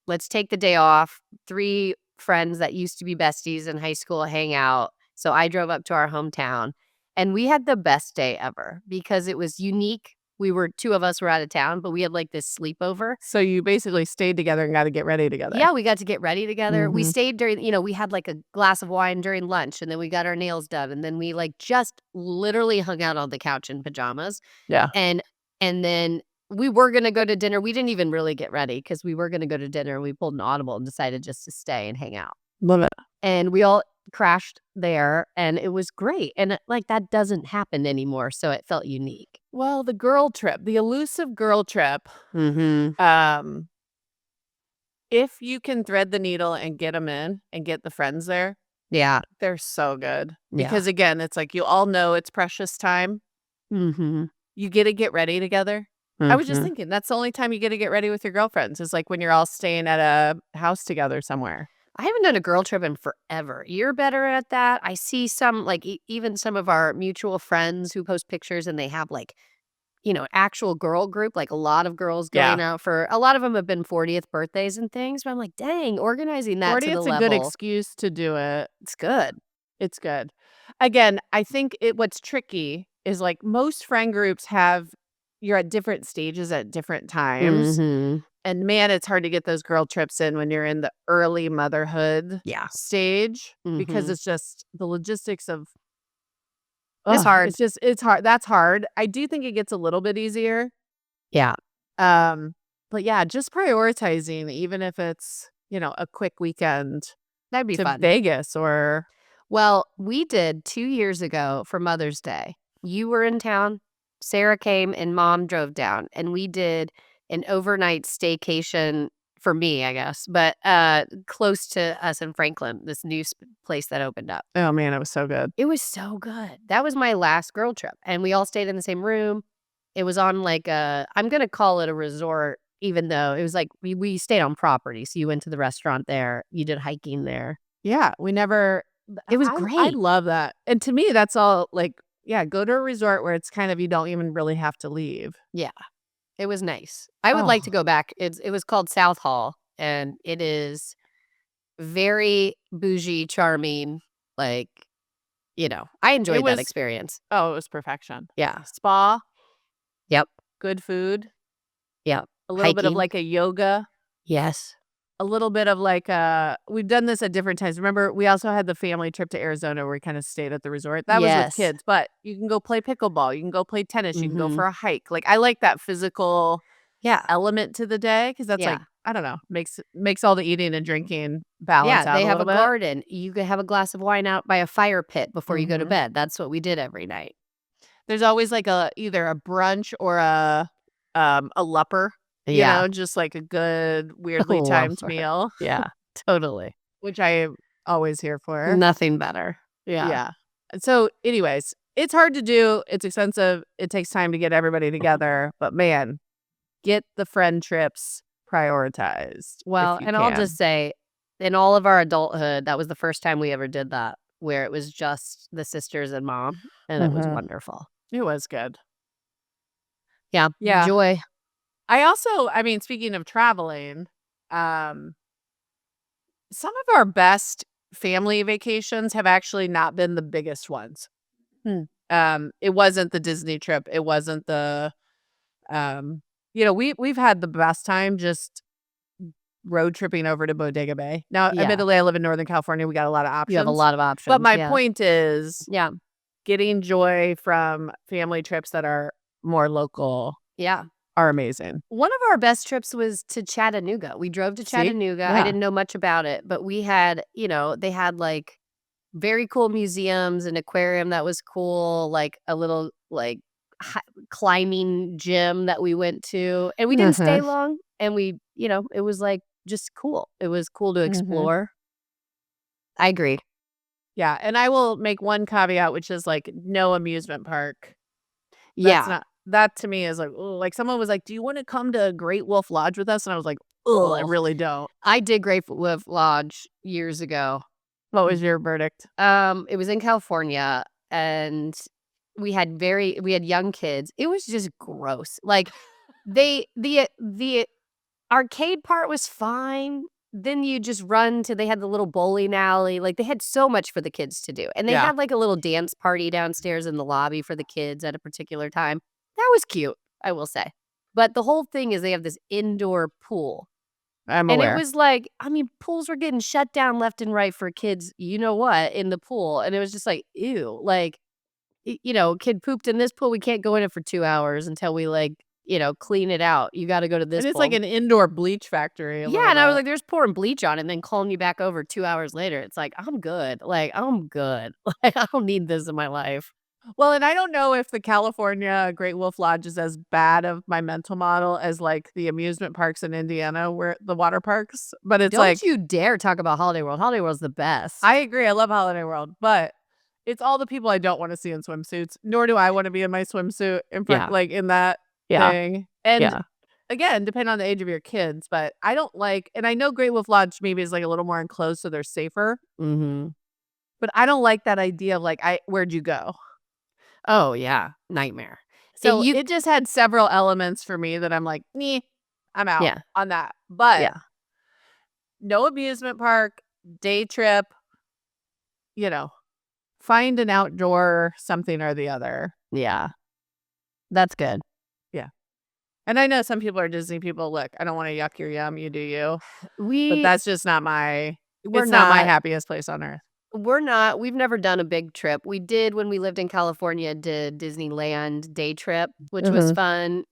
let's take the day off. 3 friends that used to be besties in high school hang out. So I drove up to our hometown and we had the best day ever because it was unique. 2 of us were out of town, but we had like this sleepover. So you basically stayed together and gotta get ready together. Yeah, we got to get ready together. We Mhm. stayed during we had, like, a glass of wine during lunch, and then we got our nails done, and then we, like, just literally hung out on the couch in pajamas, Yeah. and then we were gonna go to dinner. We didn't even really get ready because we were gonna go to dinner, and we pulled an audible and decided just to stay and hang out, Love it. and we all crashed there, and it was great, and, like, that doesn't happen anymore, so it felt unique. Well, the girl trip, the elusive girl trip, Mhm. um, if you can thread the needle and get them in and get the friends there, Yeah. they're so good. Yeah. Because, again, it's like you all know it's precious time. Mhm. You get to get ready together. I was just Mhm. thinking that's the only time you get to get ready with your girlfriends is, like, when you're all staying at a house together somewhere. I haven't done a girl trip in forever. You're better at that. I see some, like, even some of our mutual friends who post pictures and they have, like, actual girl group, like a lot of girls Yeah. going out for a lot of them have been 40th birthdays and things. But I'm like, dang, organizing that to 40, the it's a good level, excuse to do it. it's good. It's good. Again, I think what's tricky is, like, most friend groups have you're at different stages at different times, Mhm. and, man, it's hard to get those girl trips in when you're in the early motherhood Yeah. stage because Mhm. it's just the logistics of It's hard. it's hard. That's hard. I do think it gets a little bit easier, Yeah. um, but, yeah, just prioritizing even if it's, a quick weekend That'd be to fun. Vegas or Well, we did 2 years ago for Mother's Day. You were in town, Sarah came, and mom drove down, and we did an overnight staycation for me, I guess, but, close to us in Franklin, this new place that opened up. Oh, man, it was so good. It was so good. That was my last girl trip, and we all stayed in the same room. It was on, like, I'm gonna call it a resort, even though it was, like, we stayed on property, so you went to the restaurant there, you did hiking there. Yeah, we never It was I great. love that, and to me, that's all, like yeah, go to a resort where it's kind of you don't even really have to leave. Yeah, it was nice. I would like to Oh, go back. It was called South Hall, and it is very bougie, charming, like, I it enjoyed that was experience. oh, it was perfection. Yeah. Spa, Yep. good food, Yep. a little bit of, Hiking. like, a yoga, Yes. a little bit of, like, we've done this at different times. Remember, we also had the family trip to Arizona where we kinda stayed at the resort. That was with Yes. kids, but you can go play pickleball, you can go play tennis, you can go Mhm. for a hike. Like, I like that physical Yeah. element to the day because that's, like, Yeah. I don't know, makes all the eating and drinking balance Yeah, out they a have a little bit. garden. You could have a glass of wine out by a fire pit before you go to Mhm. bed. That's what we did every night. There's always, like, either a brunch or a lupper, Yeah. just, like, a good, weirdly timed Lumper. meal, Yeah, totally. which I am always here for. Nothing better. Yeah. Yeah. And so, anyways, it's hard to do, it's expensive, it takes time to get everybody together, but man, get the friend trips prioritized if Well, you and I'll can. just say, in all of our adulthood, that was the first time we ever did that, where it was just the sisters and mom, and it was Mhm. wonderful. It was good. Yeah, Yeah. joy. I mean, speaking of traveling, um, some of our best family vacations have actually not been the biggest ones. Hmm. It wasn't the Disney trip. It wasn't the, um, we've had the best time just road tripping over to Bodega Bay. Now, Yeah, admittedly, I live in Northern California. We got a lot of you have a options, lot of but options, my yeah. point is Yeah, getting joy from family trips that are more local yeah. are amazing. One of our best trips was to Chattanooga. We drove to See? Chattanooga. I Yeah. didn't know much about it, but we had, they had, like, very cool museums, an aquarium that was cool, like, a little, like, hi climbing gym that we went to, and we didn't stay Mhm. long, and it was, like, just cool. It was cool to Mhm. explore. I agree. Yeah, and I will make one caveat, which is, like, no amusement park. That's Yeah. not that to me is like, ooh, like, someone was like, "Do you wanna come to Great Wolf Lodge with us?" And I was like, "Oh, I Ugh. really don't." I did Great Wolf Lodge years ago. What was your verdict? It was in California, and we had young kids. It was just gross. Like, the arcade part was fine. Then you just run to they had the little bowling alley. Like, they had so much for the kids to do, and they Yeah, had, like, a little dance party downstairs in the lobby for the kids at a particular time. That was cute, I will say. But the whole thing is they have this indoor pool. I'm And it aware. was like, I mean, pools were getting shut down left and right for kids, you know what, in the pool, and it was just like, "Ew," like, "Kid pooped in this pool, we can't go in it for 2 hours until we, like, clean it out. You gotta go to this And it's like pool." an indoor bleach factory a Yeah, little and I was bit. like, "There's pouring bleach on it and then calling you back over 2 hours later." It's like, "I'm good." Like, "I'm good." Like, I don't need this in my life. Well, and I don't know if the California Great Wolf Lodge is as bad of my mental model as, like, the amusement parks in Indiana where the water parks, but it's Don't like you dare talk about Holiday World. Holiday World's the I best. agree, I love Holiday World, but it's all the people I don't wanna see in swimsuits, nor do I wanna be in my swimsuit in front Yeah, like, in that yeah, thing, and, yeah. again, depending on the age of your kids, but I don't like and I know Great Wolf Lodge maybe is, like, a little more enclosed, so they're safer, Mhm. but I don't like that idea of, like, "Where'd you go?" Oh, yeah, nightmare. So, You it just had several elements for me that I'm like, "Meh, I'm out Yeah, on that," but yeah. no amusement park, day trip, you know, find an outdoor something or the other. Yeah, that's good. Yeah. And I know some people are Disney people. Look, I don't wanna yuck your yum, you do you, but We that's just not my we're it's not my not happiest place on earth. we've never done a big trip. We did when we lived in California, did Disneyland day trip, which was Mhm. fun,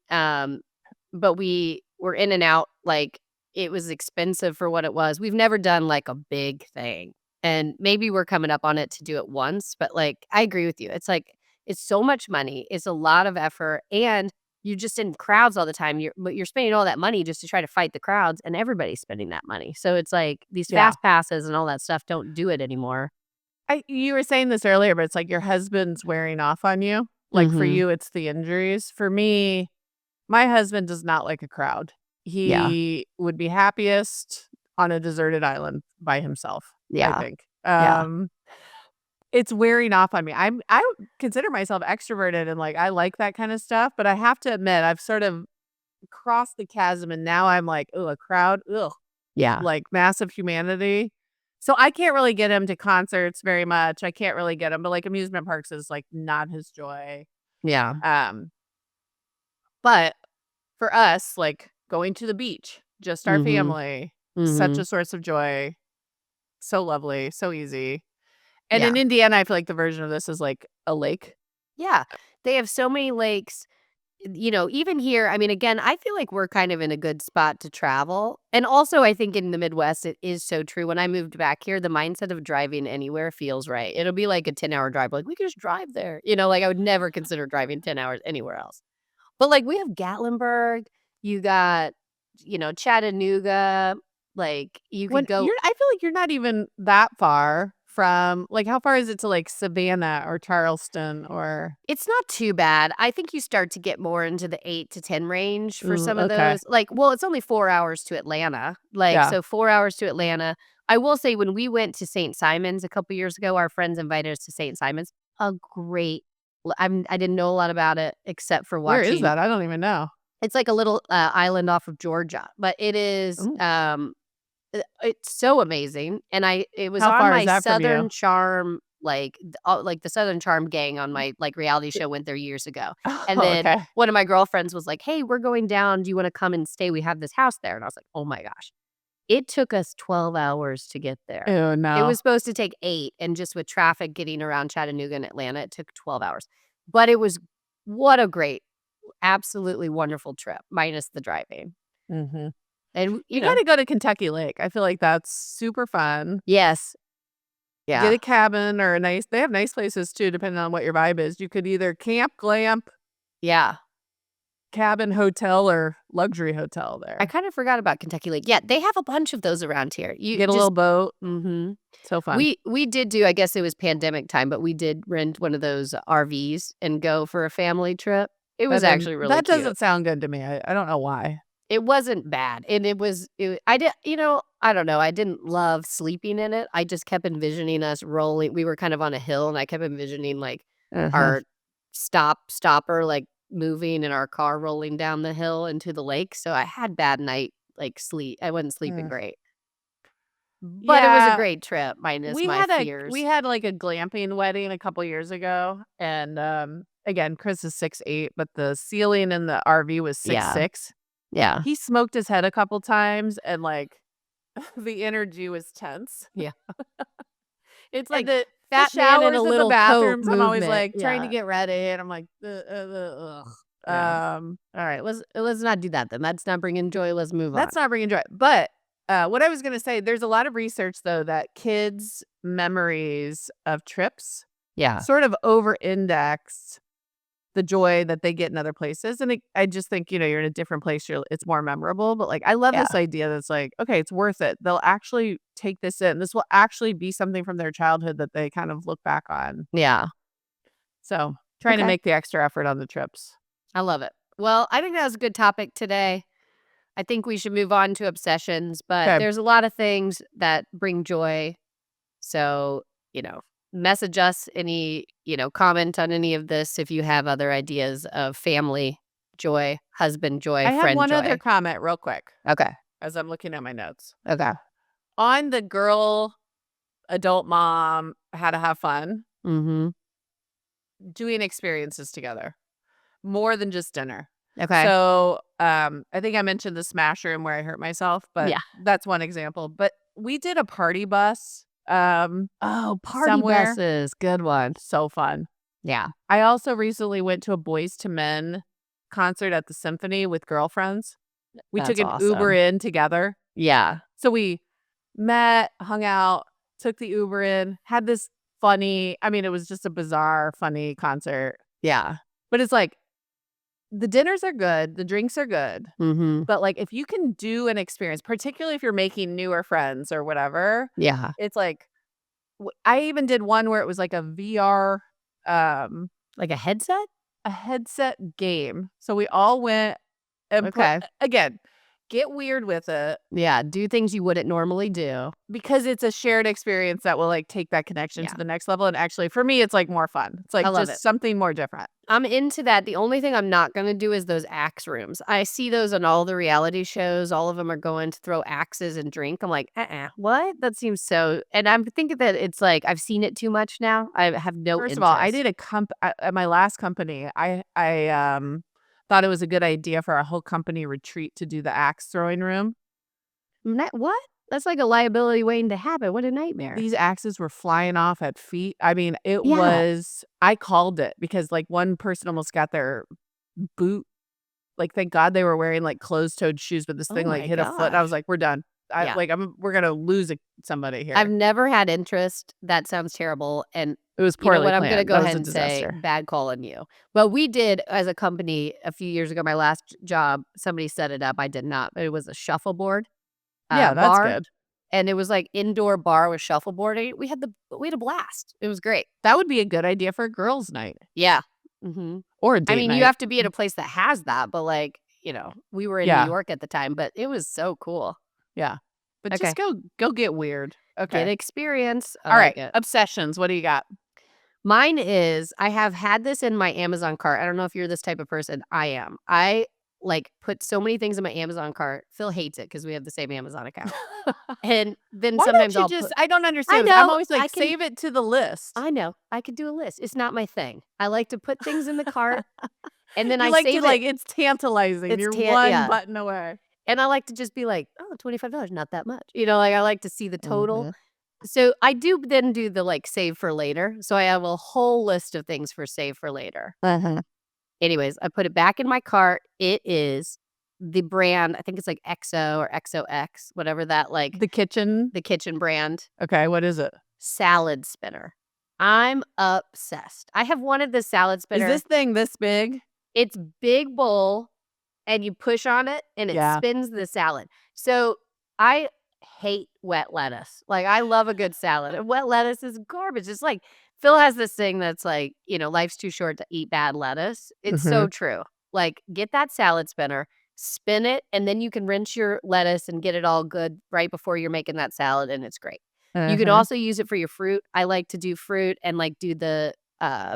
but we were in and out, like, it was expensive for what it was. We've never done, like, a big thing, and maybe we're coming up on it to do it once, but, like, I agree with you. It's like, it's so much money, it's a lot of effort, and you're just in crowds all the time. But you're spending all that money just to try to fight the crowds, and everybody's spending that money. So it's like these Yeah. fast passes and all that stuff don't do it anymore. You were saying this earlier, but it's like your husband's wearing off on you. Like, for Mhm. you, it's the injuries. For me, my husband does not like a crowd. Yeah. He would be happiest on a deserted island by himself, I Yeah. think. Yeah. It's wearing off on me. I would consider myself extroverted and, like, I like that kinda stuff, but I have to admit, I've sort of crossed the chasm, and now I'm like, "Ooh, a crowd? Ugh." Yeah. Like, massive humanity. So, I can't really get him to concerts very much. I can't really get him, but, like, amusement parks is, like, not his joy. Yeah. Um, but for us, like, going to the beach, just our Mhm. family, such Mhm. a source of joy, so lovely, so easy. And Yeah. in Indiana, I feel like the version of this is, like, a lake. Yeah. They have so many lakes. Even here, I mean, again, I feel like we're kind of in a good spot to travel. And also, I think in the Midwest, it is so true. When I moved back here, the mindset of driving anywhere feels right. It'll be like a 10-hour drive. Like, we could just drive there. Like I would never consider driving 10 hours anywhere else. But like, we have Gatlinburg, you got, Chattanooga. Like, you When could go. you're I feel like you're not even that far from like, how far is it to, like, Savannah or Charleston or It's not too bad. I think you start to get more into the 8 to 10 range for Ooh, some of okay. those. Like, well, it's only 4 hours to Atlanta. Like, Yeah. so 4 hours to Atlanta. I will say when we went to St. Simon's a couple years ago, our friends invited us to St. Simon's. A great I didn't know a lot about it except for Where is watching. that? I don't even know. It's like a little, island off of Georgia, but it is, Ooh. it's so amazing, and it was How on far is my that from you? Southern Charm, like, the Southern Charm gang on my, like, reality show went there years ago, and Oh, then okay. one of my girlfriends was like, "Hey, we're going down, do you wanna come and stay? We have this house there," and I was like, "Oh my gosh." It took us 12 hours to get there. Oh, It no. was supposed to take 8, and just with traffic getting around Chattanooga and Atlanta, it took 12 hours, but it was what a great, absolutely wonderful trip, minus the driving, Mhm. and, You gotta go to Kentucky Lake. I feel like that's super fun. Yes. Get Yeah. a cabin or a nice they have nice places too, depending on what your vibe is. You could either camp, glamp, Yeah. cabin, hotel, or luxury hotel I there. kinda forgot about Kentucky Lake. Yeah, they have a bunch of those around here. You Get a little just boat. Mhm. So fun. We did do, I guess it was pandemic time, but we did rent one of those RVs and go for a family trip. It was actually really That cute. doesn't sound good to me. I don't know why. It wasn't bad, and I did I don't know, I didn't love sleeping in it. I just kept envisioning us rolling. We were kind of on a hill, and I kept envisioning, like, Uh-huh. our stopper, like, moving and our car rolling down the hill into the lake, so I had bad night, like, sleep. I wasn't sleeping Mm. great. But it was a Yeah, great trip minus my we fears. had, like, a glamping wedding a couple years ago, and, again, Chris is 6'8", but the ceiling in the RV was Yeah. 6'6". Yeah. He smoked his head a couple times, and, like, the energy was tense. Yeah. It's And like the fat man in a showers and the little coat bathrooms, I'm always, movement. like, trying to Yeah. get ready, and I'm like, ugh." Yeah. Alright, let's not do that then. That's not bringing joy, let's move on. That's not bringing joy. But, what I was gonna say, there's a lot of research, though, that kids' memories of trips Yeah. sort of over-index the joy that they get in other places, and I just think, you're in a different place, it's more memorable, but, like, I love Yeah. this idea that's like, "Okay, it's worth it." They'll actually take this in. This will actually be something from their childhood that they kind of look back on. Yeah. So, trying to Okay. make the extra effort on the trips. I love it. Well, I think that was a good topic today. I think we should move on to obsessions, but Okay. there's a lot of things that bring joy. So, you know, message us comment on any of this if you have other ideas of family joy, husband joy, I have friend one other joy. comment real quick Okay. as I'm looking at my notes. Okay. On the girl, adult mom, how to have fun, Mhm. doing experiences together, more than just dinner. Okay. So, I think I mentioned the smash room where I hurt myself, but Yeah. that's one example. But we did a party bus, Oh, party somewhere. buses. Good one. So fun. Yeah. I also recently went to a Boys to Men concert at the Symphony with girlfriends. We took That's an Uber awesome. in together. Yeah. So we met, hung out, took the Uber in, had this funny, I mean, it was just a bizarre, funny concert. Yeah. But it's like the dinners are good, the drinks are good, Mhm. but, like, if you can do an experience, particularly if you're making newer friends or whatever, Yeah. it's like I even did one where it was like a VR, um, Like a headset? a headset game. So we all went and Okay. again, get weird with it Yeah, do things you wouldn't normally do. because it's a shared experience that will, like, take that connection to Yeah, the next level, and actually, for me, it's, like, more fun. It's, I like, love it. just something more different. I'm into that. The only thing I'm not gonna do is those axe rooms. I see those on all the reality shows. All of them are going to throw axes and drink. I'm like, what? That seems so. And I'm thinking that it's like I've seen it too much now. I have no First of all, I interest. did a at my last company, thought it was a good idea for our whole company retreat to do the axe throwing room. What? That's like a liability waiting to happen. What a nightmare. These axes were flying off at feet. I mean, it Yeah. was I called it because, like, one person almost got their boot like, thank God they were wearing, like, closed-toed shoes, but this Oh thing, like, my hit a foot, and I was gosh. like, "We're done. Yeah. We're gonna lose somebody I've here." never had interest. That sounds terrible. And It was you know poorly what? I'm gonna planned. go That was ahead a and say disaster. bad call on you. Well, we did as a company a few years ago, my last job, somebody set it up. I did not, but it was a shuffleboard Yeah, that's bar. good. And it was like indoor bar with shuffleboarding. We had a blast. It was great. That would be a good idea for a girls' night Yeah. Mhm. or a I date mean, you night. have to be at a place that has that, but like, we were in New Yeah, York at the time, but it was so cool. yeah. But just Okay. go get weird. Get Okay. experience. I like Alright, it. obsessions, what do you got? Mine is I have had this in my Amazon cart. I don't know if you're this type of person. I am. I like put so many things in my Amazon cart. Phil hates it because we have the same Amazon account. And then Why don't sometimes you I'll just put I don't I understand this. I'm know, always like, "Save it to the list." I know, I could do a list. It's not my thing. I like to put things in the cart and then You I like to, save it. like it's tantalizing. It's You're one yeah. button away. And I like to just be like, oh, $25, not that much. Like I like to see the total. Mhm. So I do then do the like save for later. So I have a whole list of things for save for later. Uh-huh. Anyways, I put it back in my cart. It is the brand, I think it's like XO or XOX, whatever that like The kitchen? the kitchen brand Okay, what is it? salad spinner. I'm obsessed. I have wanted this salad Is this spinner. thing this big? It's big bowl and you push on it and it Yeah. spins the salad. So I hate wet lettuce. Like I love a good salad. And wet lettuce is garbage. It's like Phil has this thing that's like, life's too short to eat bad lettuce. It's so Mhm. true. Like get that salad spinner, spin it, and then you can rinse your lettuce and get it all good right before you're making that salad and it's great. You can Uh-huh. also use it for your fruit. I like to do fruit and like do the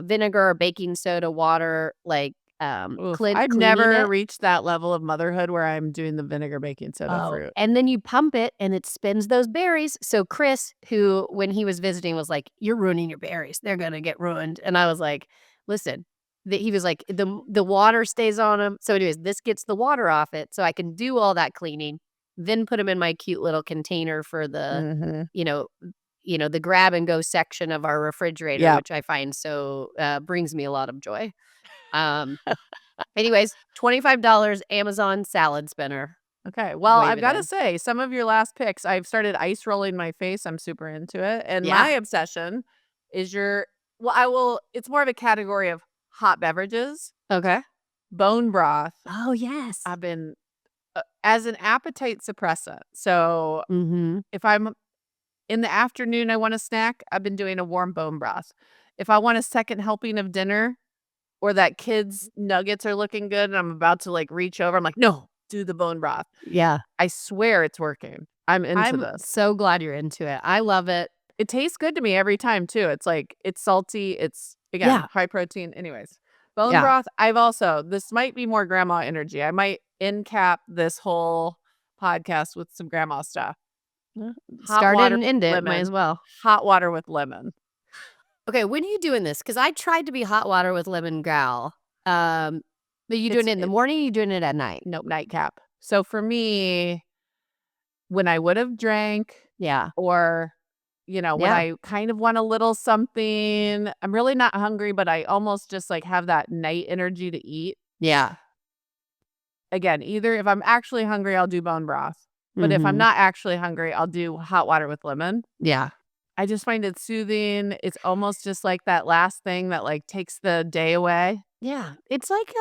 vinegar, baking soda, water, like Oof, I've cleaning never it. reached that level of motherhood where I'm doing the vinegar baking soda Oh, fruit. and then you pump it and it spins those berries. So Chris, who when he was visiting was like, "You're ruining your berries. They're gonna get ruined." And I was like, "Listen." He was like, "The water stays on them." So anyways, this gets the water off it so I can do all that cleaning, then put them in my cute little container for the, Mhm. you know, the grab and go section of our refrigerator, Yep. which I find so brings me a lot of joy. Um, anyways, $25 Amazon salad spinner. Okay, well, Wave I've it gotta in. say, some of your last picks, I've started ice rolling my face, I'm super into it, and Yeah. my obsession is I will it's more of a category of hot beverages, Okay. bone broth. Oh, yes. I've been as an appetite suppressant, so Mhm. if I'm in the afternoon, I want a snack, I've been doing a warm bone broth. If I want a second helping of dinner or that kids' nuggets are looking good and I'm about to, like, reach over, I'm like, "No, do the bone broth." Yeah. I swear it's working. I'm into I'm this. so glad you're into it. I love it. It tastes good to me every time too. It's like it's salty, it's again, Yeah. high protein. Anyways, bone Yeah. broth, this might be more grandma energy. I might end cap this whole podcast with some grandma stuff. Well, Hot start it water and end with it. Might as lemon. well. Hot water with lemon. Okay, when are you doing this? Because I tried to be hot water with lemon gal. Um, but you doing it in the It morning, or you doing it at night? nope, nightcap. So for me, when I would have drank Yeah. or when Yeah. I kind of want a little something, I'm really not hungry, but I almost just like have that night energy to eat. Yeah. Again, either if I'm actually hungry, I'll do bone broth. But if I'm Mhm. not actually hungry, I'll do hot water with lemon. Yeah. I just find it soothing. It's almost just like that last thing that like takes the day away. Yeah, it's like,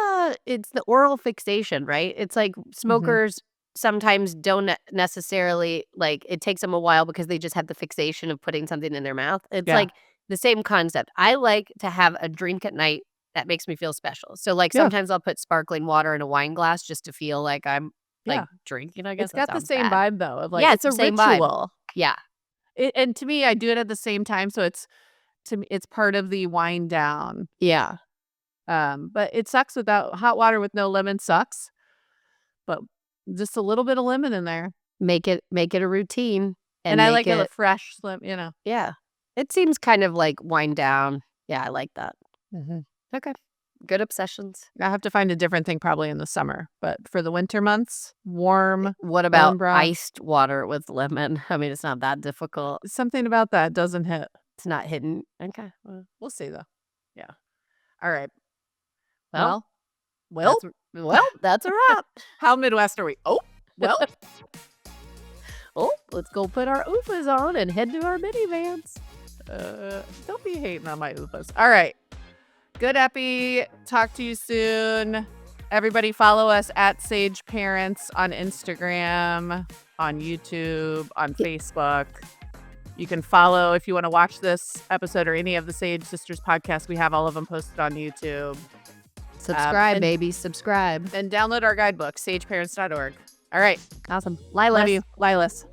it's the oral fixation, right? It's like Mhm. smokers sometimes don't necessarily like, it takes them a while because they just have the fixation of putting something in their mouth. It's Yeah. like the same concept. I like to have a drink at night that makes me feel special. So, like, Yeah. sometimes I'll put sparkling water in a wine glass just to feel like I'm, like, Yeah. drinking, I guess It's that got the sounds same bad. vibe, though, of, like, Yeah, it's it's the a same vibe. ritual. Yeah, And to me, I do it at the same time, so to me, it's part of the wind down. yeah. But it sucks without hot water with no lemon sucks, but just a little bit of lemon in there. Make it a routine And and I make like a it fresh slim. yeah. It seems kind of like wind down. Yeah, I like that. Mhm. Okay. Good obsessions. I have to find a different thing probably in the summer, but for the winter months, warm What about bone broth, iced water with lemon? I mean, it's not that difficult. something about that doesn't hit. It's not hidden. Okay. We'll see, though. Yeah. All right. Well, Well, well, that's a wrap. how Midwest are we? Oh, well. Oh, let's go put our oofas on and head to our minivans. Don't be hating on my oofas. All right. Good epi. Talk to you soon. Everybody follow us at Sage Parents on Instagram, on YouTube, on Facebook. You can follow if you want to watch this episode or any of the Sage Sisters podcasts. We have all of them posted on YouTube. Subscribe, and, baby. Subscribe. and download our guidebook, sageparents.org. All right. Awesome. Love Lilas. you. Lilas.